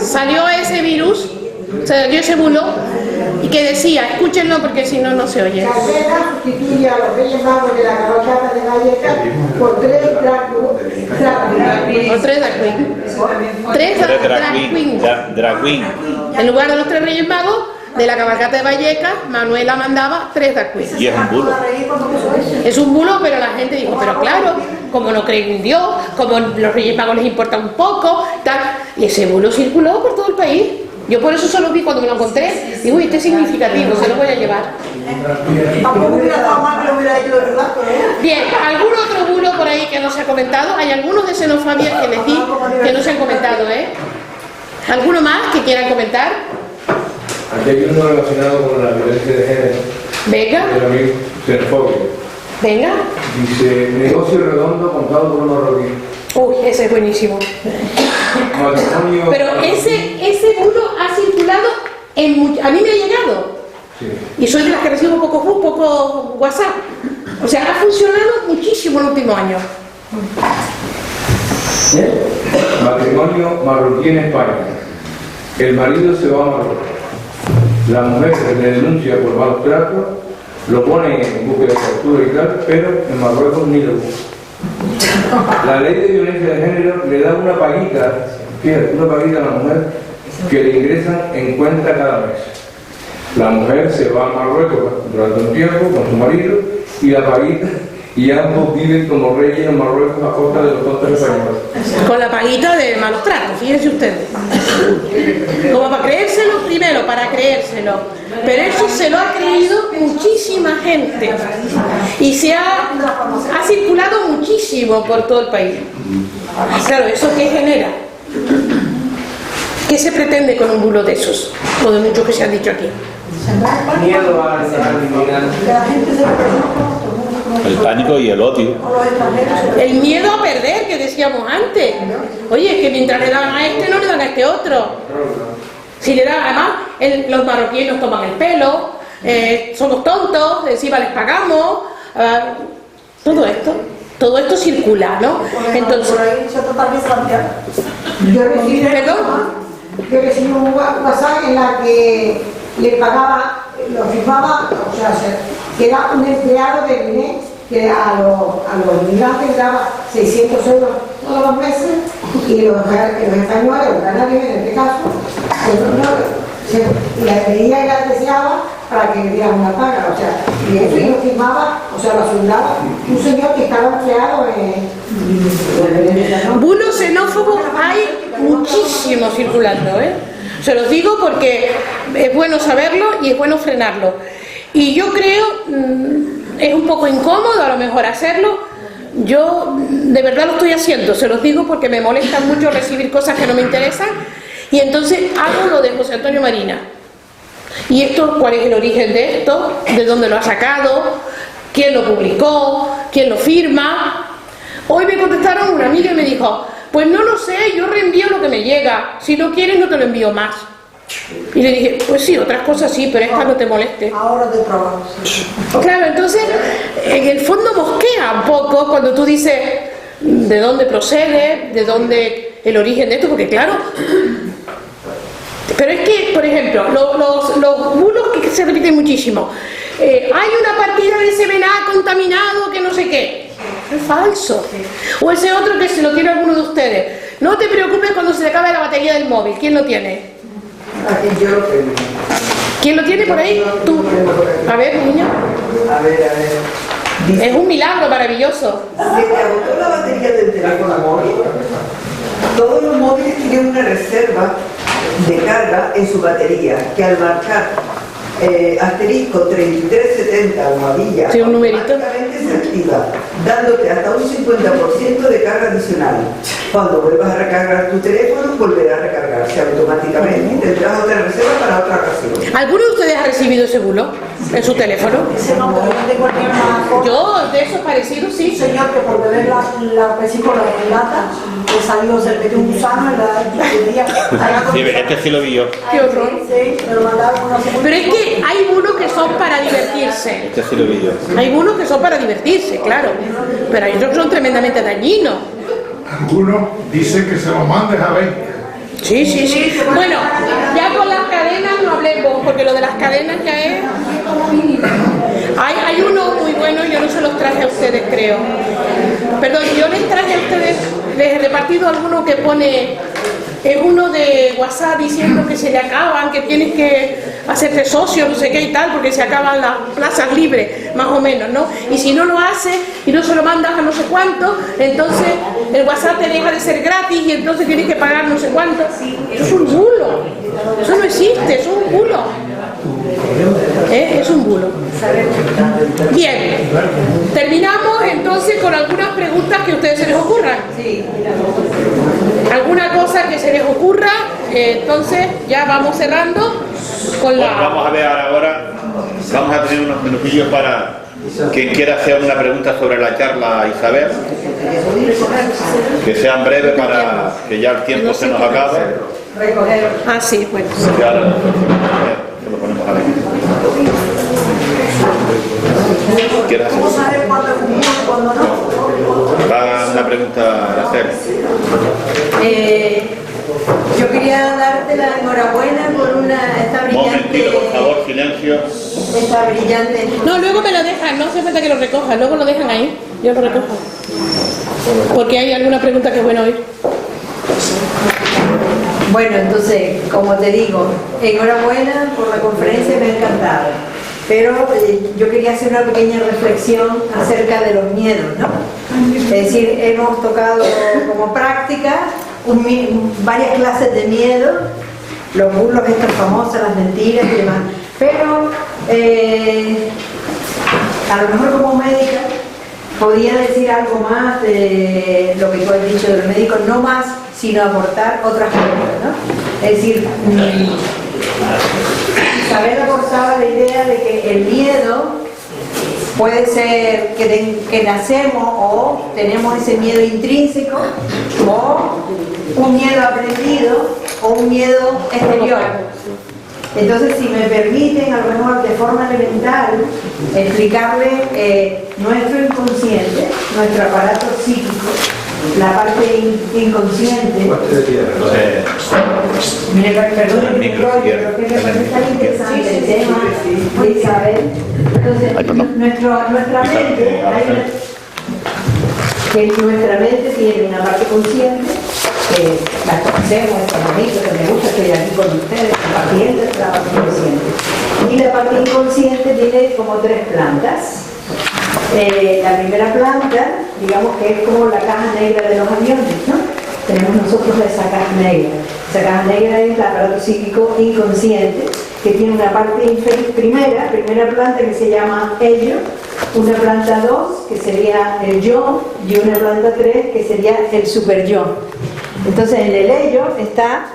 salió ese virus, salió ese bulo, y que decía, escúchenlo porque si no, no se oye. Carmena sustituye a los Reyes Magos de la cabalgata de Vallecas por 3 drag queens. O 3 drag queens. 3 drag queens. Drag queen. En lugar de los 3 Reyes Magos, de la cabalgata de Vallecas, Manuela mandaba 3 drag queens. Y es un bulo. Es un bulo, pero la gente dijo, pero claro, como no creen en Dios, como los Reyes Magos les importa un poco, tal. Y ese bulo circuló por todo el país. Yo por eso solo vi cuando me lo encontré, digo, uy, este es significativo, se lo voy a llevar. Tampoco hubiera estado mal que lo hubiera hecho de verdad, pero... Bien, ¿algún otro bulo por ahí que no se ha comentado? Hay algunos de xenofobia que les di que no se han comentado, ¿eh? ¿Alguno más que quieran comentar? Aquí hay uno relacionado con la violencia de género. Venga. El amigo xenofobia. Venga. Dice, negocio redondo contado por unos marroquíes. Uy, ese es buenísimo. Matrimonio... Pero ese bulo ha circulado a mí me ha llegado. Sí. Y soy de las que recibo poco WhatsApp. O sea, ha funcionado muchísimo el último año. Matrimonio marroquí en España. El marido se va a Marruecos. La mujer le denuncia por malos tratos, lo pone en búsqueda de captura y tal, pero en Marruecos ni lo busca. La ley de violencia de género le da una paguita, fíjate, una paguita a la mujer que le ingresan en cuenta cada mes. La mujer se va a Marruecos durante un tiempo con su marido y la paguita, y ambos viven como reyes en Marruecos a costa de los costes españoles. Con la paguita de malos tratos, fíjense ustedes. Como para creérselo, primero para creérselo. Pero eso se lo ha creído muchísima gente. Y ha circulado muchísimo por todo el país. Claro, ¿eso qué genera? ¿Qué se pretende con un bulo de esos? O de muchos que se han dicho aquí. Miedo al inmigrante. El pánico y el odio. El miedo a perder, que decíamos antes. Oye, es que mientras le dan a este, no le dan a este otro. Si le dan, además, los marroquíes nos toman el pelo, somos tontos, encima les pagamos. Todo esto circula, ¿no? Entonces, yo recibí un WhatsApp en la que le pagaba, lo firmaba, o sea, que era un empleado de INE que a los inmigrantes daba 600 euros todos los meses y los españoles, los canarios en este caso, la pedía y la deseaba para que le dieran una paga, o sea, y eso lo firmaba, o sea, lo aseguraba un señor que estaba empleado en... bulo xenófobo hay muchísimo circulando, ¿eh? Se los digo porque es bueno saberlo y es bueno frenarlo. Y yo creo, es un poco incómodo a lo mejor hacerlo. Yo de verdad lo estoy haciendo, se los digo porque me molesta mucho recibir cosas que no me interesan. Y entonces hago lo de José Antonio Marina. ¿Y esto cuál es el origen de esto? ¿De dónde lo ha sacado? ¿Quién lo publicó? ¿Quién lo firma? Hoy me contestaron una amiga y me dijo, pues no lo sé, yo reenvío lo que me llega. Si no quieres no te lo envío más. Y le dije, pues sí, otras cosas sí, pero esta no te moleste. Ahora te trabajo. Claro, entonces, en el fondo mosquea un poco cuando tú dices de dónde procede, de dónde el origen de esto, porque claro... Pero es que, por ejemplo, los bulos que se repiten muchísimo. Hay una partida de CBNA contaminado que no sé qué. Es falso. O ese otro que se lo tiene alguno de ustedes. No te preocupes cuando se te acabe la batería del móvil. ¿Quién lo tiene? Aquí yo lo tengo. ¿Quién lo tiene por ahí? Tú. A ver, niña. A ver. Es un milagro maravilloso. Se te agotó la batería del teléfono móvil. Todos los móviles tienen una reserva de carga en su batería que al marcar asterisco 3370 almohadilla, sí, un numerito, automáticamente se activa, dándote hasta un 50% de carga adicional. Cuando vuelvas a recargar tu teléfono, volverá a recargarse automáticamente y tendrás otra reserva para otra ocasión. ¿Alguno de ustedes ha recibido ese bulo en su teléfono? Ese no, pero yo tengo el Yo, de esos parecidos, sí. Señor, que por beber la vesícula en lata, le salió, se metió un gusano en la Sí, este sí lo vi yo. Qué horror. Sí, me lo mandaron con una segunda. Pero es que hay bulos que son para divertirse. Este sí lo vi yo. Hay bulos que son para divertirse, claro. Pero hay otros que son tremendamente dañinos. Algunos dicen que se lo mandes a 20. Sí, sí, sí. Bueno, ya con las cadenas no hablemos, porque lo de las cadenas ya es... Hay uno muy bueno, yo no se los traje a ustedes, creo. Perdón, yo les traje a ustedes, les he repartido alguno que pone... Es uno de WhatsApp diciendo que se le acaban, que tienes que hacerte socio, no sé qué y tal, porque se acaban las plazas libres, más o menos, ¿no? Y si no lo haces y no se lo mandas a no sé cuánto, entonces el WhatsApp te deja de ser gratis y entonces tienes que pagar no sé cuánto. Eso es un bulo. Eso no existe, eso es un bulo. Es un bulo. Bien, terminamos entonces con algunas preguntas que a ustedes se les ocurran. ¿Alguna cosa que se les ocurra? Entonces ya vamos cerrando con la... Bueno, vamos a ver ahora, vamos a tener unos minutillos para quien quiera hacer una pregunta sobre la charla a Isabel, que sean breves para que ya el tiempo se nos acabe. Ah, sí, bueno. Y ahora que lo ponemos a ver. ¿Quieres hacer? ¿Cómo saber cuándo es un bulo y cuándo no? Va una pregunta a hacer. Yo quería darte la enhorabuena por esta brillante... Momentito, por favor, silencio. Esta brillante... No, luego me lo dejan, no hace falta que lo recojan, luego lo dejan ahí, yo lo recojo. Porque hay alguna pregunta que es bueno oír. Bueno, entonces, como te digo, enhorabuena por la conferencia, me ha encantado. Pero yo quería hacer una pequeña reflexión acerca de los miedos, ¿no? Es decir, hemos tocado como práctica varias clases de miedo, los burlos estos famosos, las mentiras y demás. Pero a lo mejor como médica podía decir algo más de lo que tú has dicho de los médicos, no más, sino aportar otras cosas, ¿no? Es decir, Isabel aportaba la idea de que el miedo puede ser que nacemos o tenemos ese miedo intrínseco o un miedo aprendido o un miedo exterior. Entonces, si me permiten, a lo mejor de forma elemental, explicarle nuestro inconsciente, nuestro aparato psíquico, la parte inconsciente. Mire, perdón, creo que me parece tan interesante el tema de Isabel. Entonces, nuestra mente, nuestra mente tiene una parte consciente, que la conocemos, es bonito, que me gusta, estoy aquí con ustedes, compartiendo la parte consciente. Y la parte inconsciente tiene como tres plantas. La primera planta, digamos que es como la caja negra de los aviones, ¿no? Tenemos nosotros esa caja negra. Esa caja negra es el aparato psíquico inconsciente, que tiene una parte primera planta que se llama ello, una planta 2 que sería el yo y una planta 3 que sería el super yo. Entonces en el ello está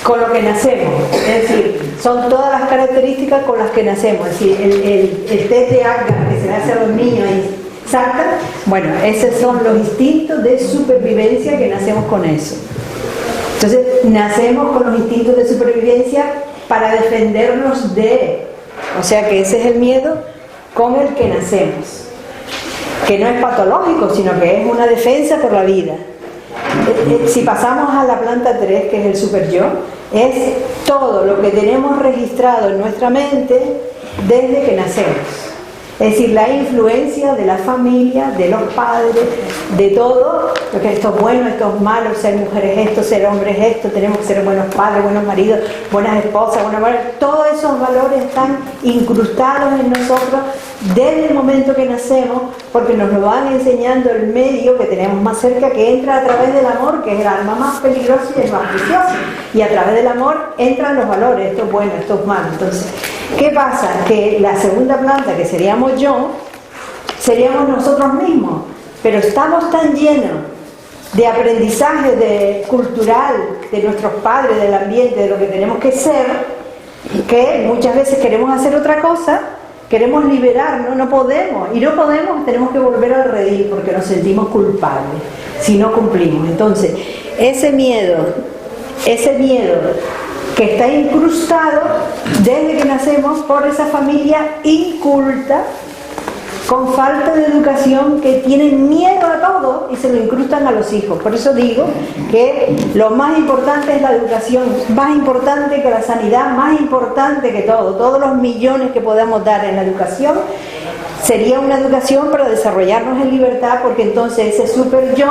con lo que nacemos, es decir, son todas las características con las que nacemos, es decir, el test de Agar que se le hace a los niños y saltan, bueno, esos son los instintos de supervivencia que nacemos con eso. Entonces, nacemos con los instintos de supervivencia para defendernos de, o sea que ese es el miedo con el que nacemos, que no es patológico, sino que es una defensa por la vida. Si pasamos a la planta 3, que es el super yo, es todo lo que tenemos registrado en nuestra mente desde que nacemos. Es decir, la influencia de la familia, de los padres, de todo, porque esto es bueno, esto es malo, ser mujeres esto, ser hombres esto, tenemos que ser buenos padres, buenos maridos, buenas esposas, buenas madres. Todos esos valores están incrustados en nosotros desde el momento que nacemos, porque nos lo van enseñando el medio que tenemos más cerca, que entra a través del amor, que es el alma más peligrosa y el más precioso. Y a través del amor entran los valores, esto es bueno, esto es malo. Entonces, ¿qué pasa? Que la segunda planta, que seríamos yo, seríamos nosotros mismos, pero estamos tan llenos de aprendizaje cultural de nuestros padres, del ambiente, de lo que tenemos que ser, que muchas veces queremos hacer otra cosa, queremos liberarnos, no podemos, y no podemos, tenemos que volver al redil porque nos sentimos culpables si no cumplimos. Entonces, ese miedo que está incrustado desde que nacemos por esa familia inculta, con falta de educación, que tienen miedo a todo y se lo incrustan a los hijos. Por eso digo que lo más importante es la educación, más importante que la sanidad, más importante que todo. Todos los millones que podamos dar en la educación sería una educación para desarrollarnos en libertad, porque entonces ese super yo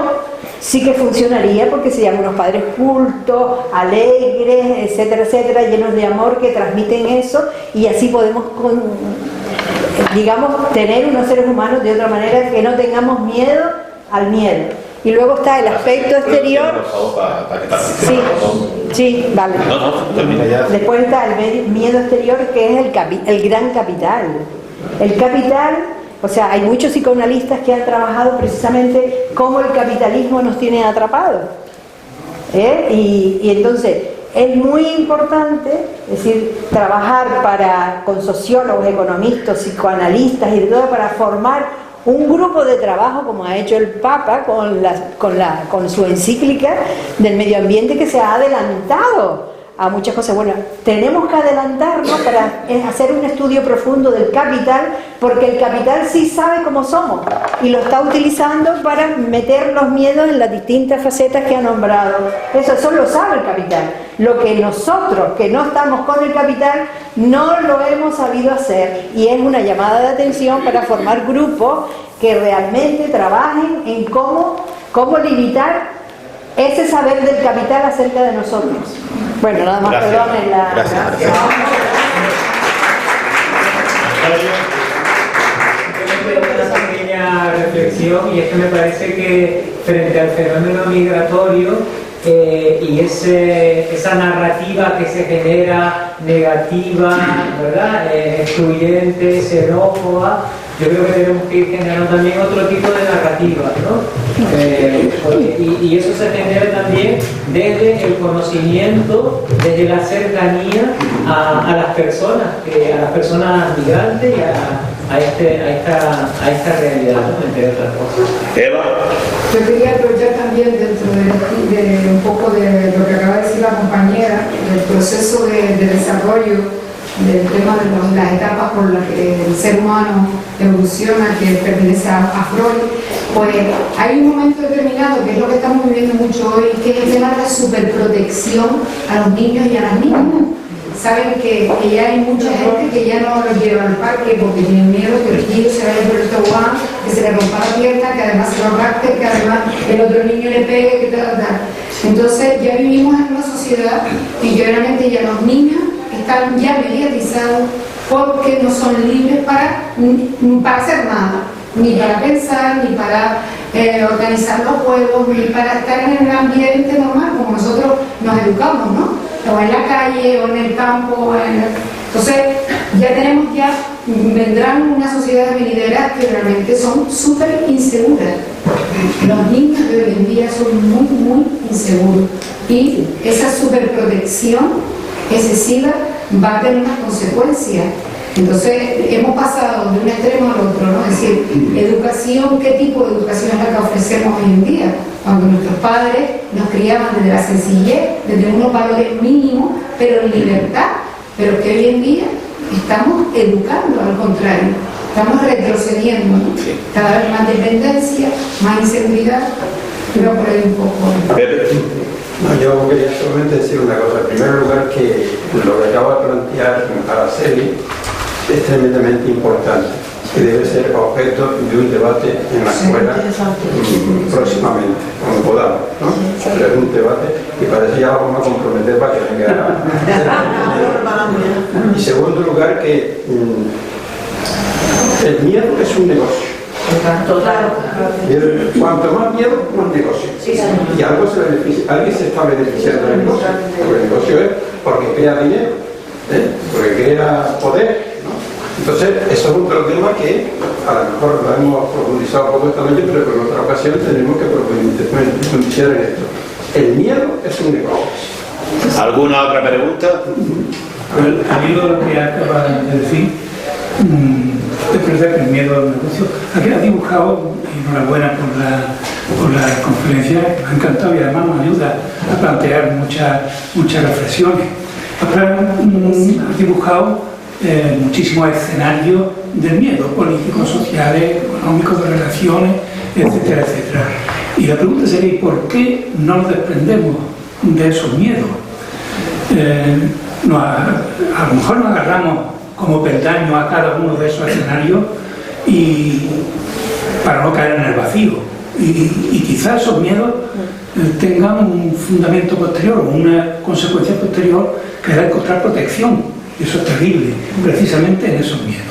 sí que funcionaría, porque serían unos padres cultos, alegres, etcétera, etcétera, llenos de amor, que transmiten eso, y así podemos, digamos, tener unos seres humanos de otra manera, que no tengamos miedo al miedo. Y luego está el aspecto exterior. Sí, vale. Después está el miedo exterior, que es el gran capital. El capital, o sea, hay muchos psicoanalistas que han trabajado precisamente cómo el capitalismo nos tiene atrapados. Y entonces es muy importante, es decir, trabajar con sociólogos, economistas, psicoanalistas y de todo, para formar un grupo de trabajo, como ha hecho el Papa con su encíclica del medio ambiente, que se ha adelantado a muchas cosas. Bueno, tenemos que adelantarnos para hacer un estudio profundo del capital, porque el capital sí sabe cómo somos y lo está utilizando para meter los miedos en las distintas facetas que ha nombrado. Eso lo sabe el capital. Lo que nosotros, que no estamos con el capital, no lo hemos sabido hacer, y es una llamada de atención para formar grupos que realmente trabajen en cómo limitar ese saber del capital acerca de nosotros. Bueno, nada más, perdonen la... Gracias. Una pequeña reflexión, y es que me parece que frente al fenómeno migratorio y esa narrativa que se genera negativa, ¿verdad? Excluyente, xenófoba, yo creo que tenemos que ir generando también otro tipo de narrativa, ¿no? Y eso se genera también desde el conocimiento, desde la cercanía a las personas migrantes y a esta realidad, ¿no? Entre otras cosas. Eva. Yo quería aprovechar también dentro de un poco de lo que acaba de decir la compañera, del proceso de desarrollo del tema de las etapas por las que el ser humano evoluciona, que pertenece a Freud. Pues hay un momento determinado, que es lo que estamos viviendo mucho hoy, que es el tema de la superprotección a los niños y a las niñas. Saben que ya hay mucha gente que ya no los lleva al parque porque tienen miedo que el niño se vaya por el tobogán, que se le rompa la pierna, que además se lo raspe, que además el otro niño le pegue, que tal. Entonces ya vivimos en una sociedad en que realmente ya los niños están ya mediatizados, porque no son libres para hacer nada, ni para pensar, ni para organizar los juegos, ni para estar en el ambiente normal, como nosotros nos educamos, ¿no? O en la calle, o en el campo, Entonces, vendrán unas sociedades venideras que realmente son súper inseguras. Los niños de hoy en día son muy, muy inseguros. Y esa superprotección excesiva va a tener unas consecuencias. Entonces, hemos pasado de un extremo al otro, ¿no? Es decir, educación, ¿qué tipo de educación es la que ofrecemos hoy en día? Cuando nuestros padres nos criaban desde la sencillez, desde unos valores mínimos, pero en libertad, pero que hoy en día estamos educando, al contrario, estamos retrocediendo, ¿no? Cada vez más dependencia, más inseguridad, pero por ahí un poco. No, yo quería solamente decir una cosa. En primer lugar, que lo que acaba de plantear Araceli es tremendamente importante. que debe ser objeto de un debate en la escuela próximamente, cuando podamos, ¿no? Pero es un debate y parece ya vamos a comprometer para que venga. Y segundo lugar, que el miedo es un negocio. Cuanto más miedo, más negocio. Y algo alguien se está beneficiando del negocio, porque el negocio es porque crea dinero, porque crea poder, ¿no? Entonces, eso es otro tema que a lo mejor lo hemos profundizado poco esta noche, pero en otra ocasión tenemos que profundizar en esto. El miedo es un negocio. ¿Alguna otra pregunta? Al hilo de lo que acaba de decir, es verdad que el miedo al negocio, aquí ha dibujado, y enhorabuena por la conferencia, me ha encantado y además nos ayuda a plantear muchas reflexiones. Ha dibujado muchísimos escenarios del miedo, políticos, sociales, económicos, de relaciones, etcétera, etcétera. Y la pregunta sería, ¿por qué no nos desprendemos de esos miedos? A lo mejor nos agarramos como peldaño a cada uno de esos escenarios y para no caer en el vacío. Y quizás esos miedos tengan un fundamento posterior o una consecuencia posterior que es encontrar protección. Y eso es terrible, precisamente en esos miedos.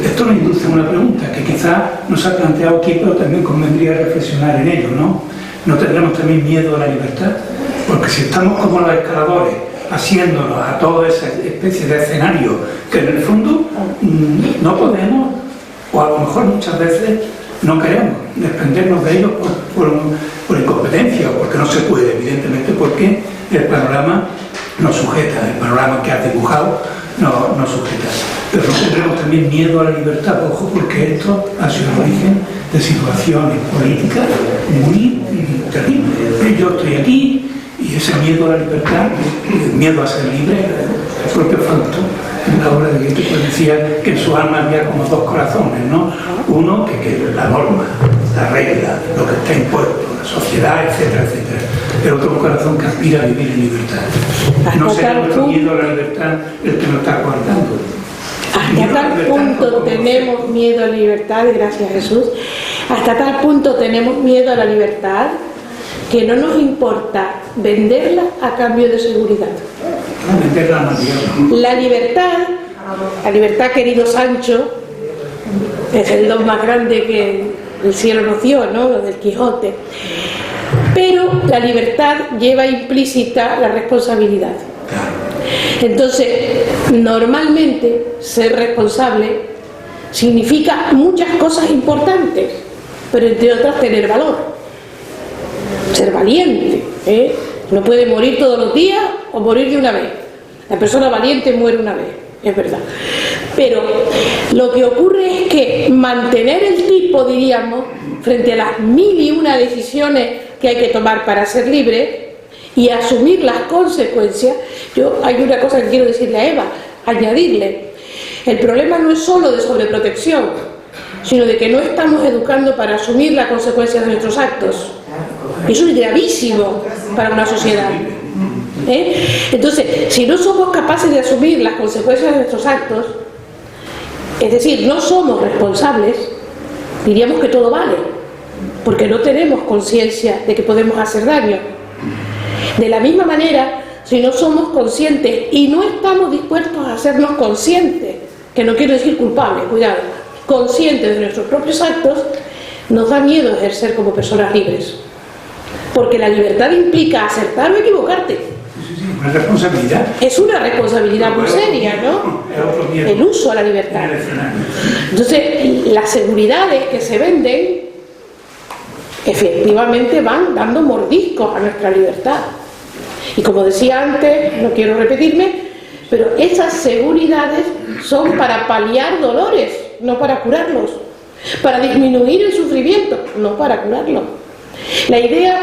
Esto nos induce a una pregunta que quizás nos ha planteado aquí, pero también convendría reflexionar en ello, ¿no? ¿No tendremos también miedo a la libertad? Porque si estamos como los escaladores, haciéndonos a toda esa especie de escenario que en el fondo no podemos, o a lo mejor muchas veces no queremos desprendernos de ellos por incompetencia o porque no se puede, evidentemente, porque el panorama nos sujeta, el panorama que has dibujado nos sujeta. Pero no tendremos también miedo a la libertad, ojo, porque esto ha sido el origen de situaciones políticas muy terribles. Yo estoy aquí y ese miedo a la libertad, el miedo a ser libre, el propio Fausto, en la obra de Goethe, pues decía que en su alma había como dos corazones, ¿no? Uno que es la norma, la regla, lo que está impuesto, la sociedad, etcétera, etcétera. El otro corazón que aspira a vivir en libertad. No será nuestro miedo a la libertad el que nos está guardando. Hasta tal punto tenemos miedo a la libertad, gracias Jesús, hasta tal punto tenemos miedo a la libertad que no nos importa venderla a cambio de seguridad. La libertad, querido Sancho, es el don más grande que el cielo nos dio, ¿no? Lo del Quijote. Pero la libertad lleva implícita la responsabilidad. Entonces, normalmente ser responsable significa muchas cosas importantes, pero entre otras tener valor, ser valiente, ¿eh? No puede morir todos los días o morir de una vez. La persona valiente muere una vez, es verdad. Pero lo que ocurre es que mantener el tipo, diríamos, frente a las 1001 decisiones que hay que tomar para ser libre y asumir las consecuencias. Hay una cosa que quiero decirle a Eva, añadirle. El problema no es solo de sobreprotección, sino de que no estamos educando para asumir las consecuencias de nuestros actos. Eso es gravísimo para una sociedad. Entonces, si no somos capaces de asumir las consecuencias de nuestros actos, es decir, no somos responsables, diríamos que todo vale, porque no tenemos conciencia de que podemos hacer daño. De la misma manera, si no somos conscientes y no estamos dispuestos a hacernos conscientes, que no quiero decir culpables, cuidado, conscientes de nuestros propios actos, nos da miedo ejercer como personas libres. Porque la libertad implica acertar o equivocarte. Una responsabilidad. Es una responsabilidad muy seria, ¿no? El uso a la libertad. Entonces, las seguridades que se venden efectivamente van dando mordiscos a nuestra libertad. Y como decía antes, no quiero repetirme, pero esas seguridades son para paliar dolores, no para curarlos, para disminuir el sufrimiento, no para curarlo. La idea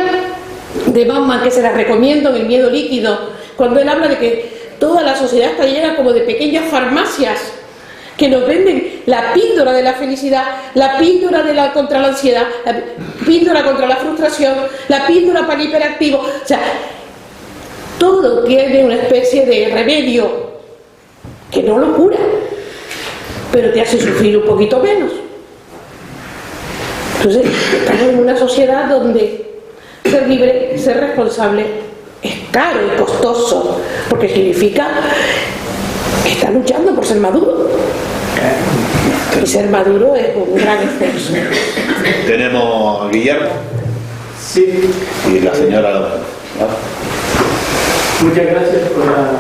de Bauman, que se la recomiendo en El miedo líquido, cuando él habla de que toda la sociedad está llena como de pequeñas farmacias que nos venden la píldora de la felicidad, la píldora contra la ansiedad, la píldora contra la frustración, la píldora para el hiperactivo. O sea, todo tiene una especie de remedio que no lo cura, pero te hace sufrir un poquito menos. Entonces, estamos en una sociedad donde ser libre, ser responsable es caro y costoso, porque significa estar luchando por ser maduro. Y ser maduro es un gran esfuerzo. Tenemos a Guillermo. Sí. Y la señora. Muchas gracias por la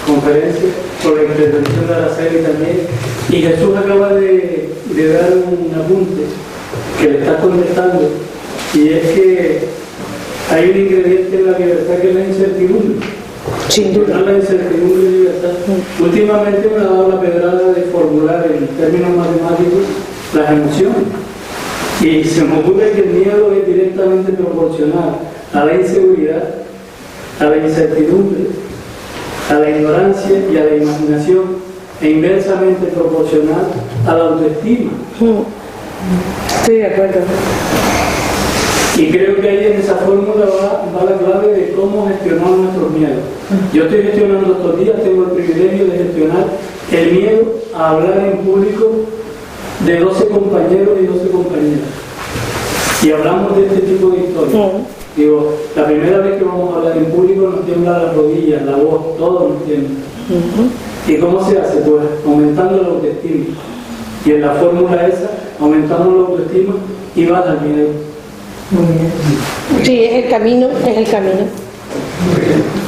conferencia, por la intervención de Araceli también. Y Jesús acaba de dar un apunte que le está contestando, y es que hay un ingrediente en la libertad que es la incertidumbre. Sin duda. La incertidumbre y libertad. Últimamente me ha dado la pedrada de formular en términos matemáticos las emociones. Y se me ocurre que el miedo es directamente proporcional a la inseguridad, a la incertidumbre, a la ignorancia y a la imaginación, e inversamente proporcional a la autoestima. Estoy de acuerdo. Y creo que ahí en esa fórmula va la clave de cómo gestionar nuestros miedos. Yo estoy gestionando estos días, tengo el privilegio de gestionar el miedo a hablar en público de 12 compañeros y 12 compañeras. Y hablamos de este tipo de historias. Digo, la primera vez que vamos a hablar en público nos tiembla las rodillas, la voz, todo nos tiembla. ¿Y cómo se hace? Pues aumentando la autoestima. Y en la fórmula esa, aumentamos la autoestima y baja el miedo. Muy bien. Sí, es el camino, es el camino.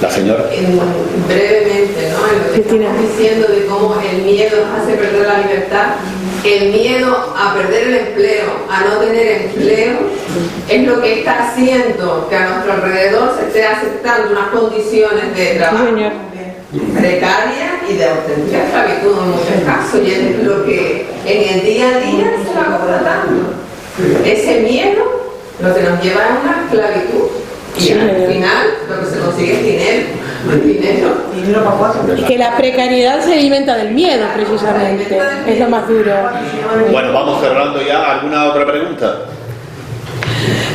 La señora. Brevemente, ¿no? En lo que estamos diciendo de cómo el miedo hace perder la libertad, el miedo a perder el empleo, a no tener empleo, es lo que está haciendo que a nuestro alrededor se esté aceptando unas condiciones de trabajo precarias y de auténtica esclavitud en muchos casos, y es lo que en el día a día se va constatando. Ese miedo lo que nos lleva a una esclavitud. Y al final lo que se consigue es dinero para cuatro. Y que la precariedad se alimenta del miedo, precisamente. Es lo más duro. Bueno, vamos cerrando ya. ¿Alguna otra pregunta?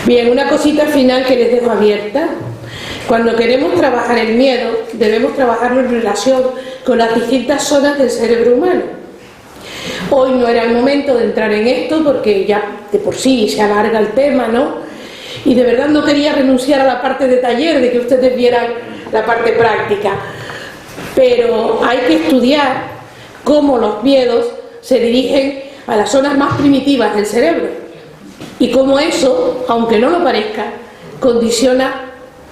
Bien, una cosita final que les dejo abierta. Cuando queremos trabajar el miedo, debemos trabajarlo en relación con las distintas zonas del cerebro humano. Hoy no era el momento de entrar en esto porque ya de por sí se alarga el tema, ¿no? Y de verdad no quería renunciar a la parte de taller, de que ustedes vieran la parte práctica. Pero hay que estudiar cómo los miedos se dirigen a las zonas más primitivas del cerebro. Y cómo eso, aunque no lo parezca, condiciona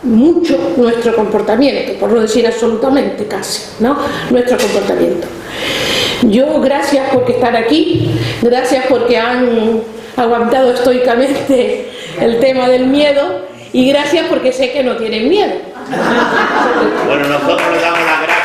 mucho nuestro comportamiento, por no decir absolutamente casi, ¿no? Nuestro comportamiento. Yo, gracias por estar aquí, gracias porque han aguantado estoicamente el tema del miedo, y gracias porque sé que no tienen miedo. Bueno, nosotros le damos las gracias.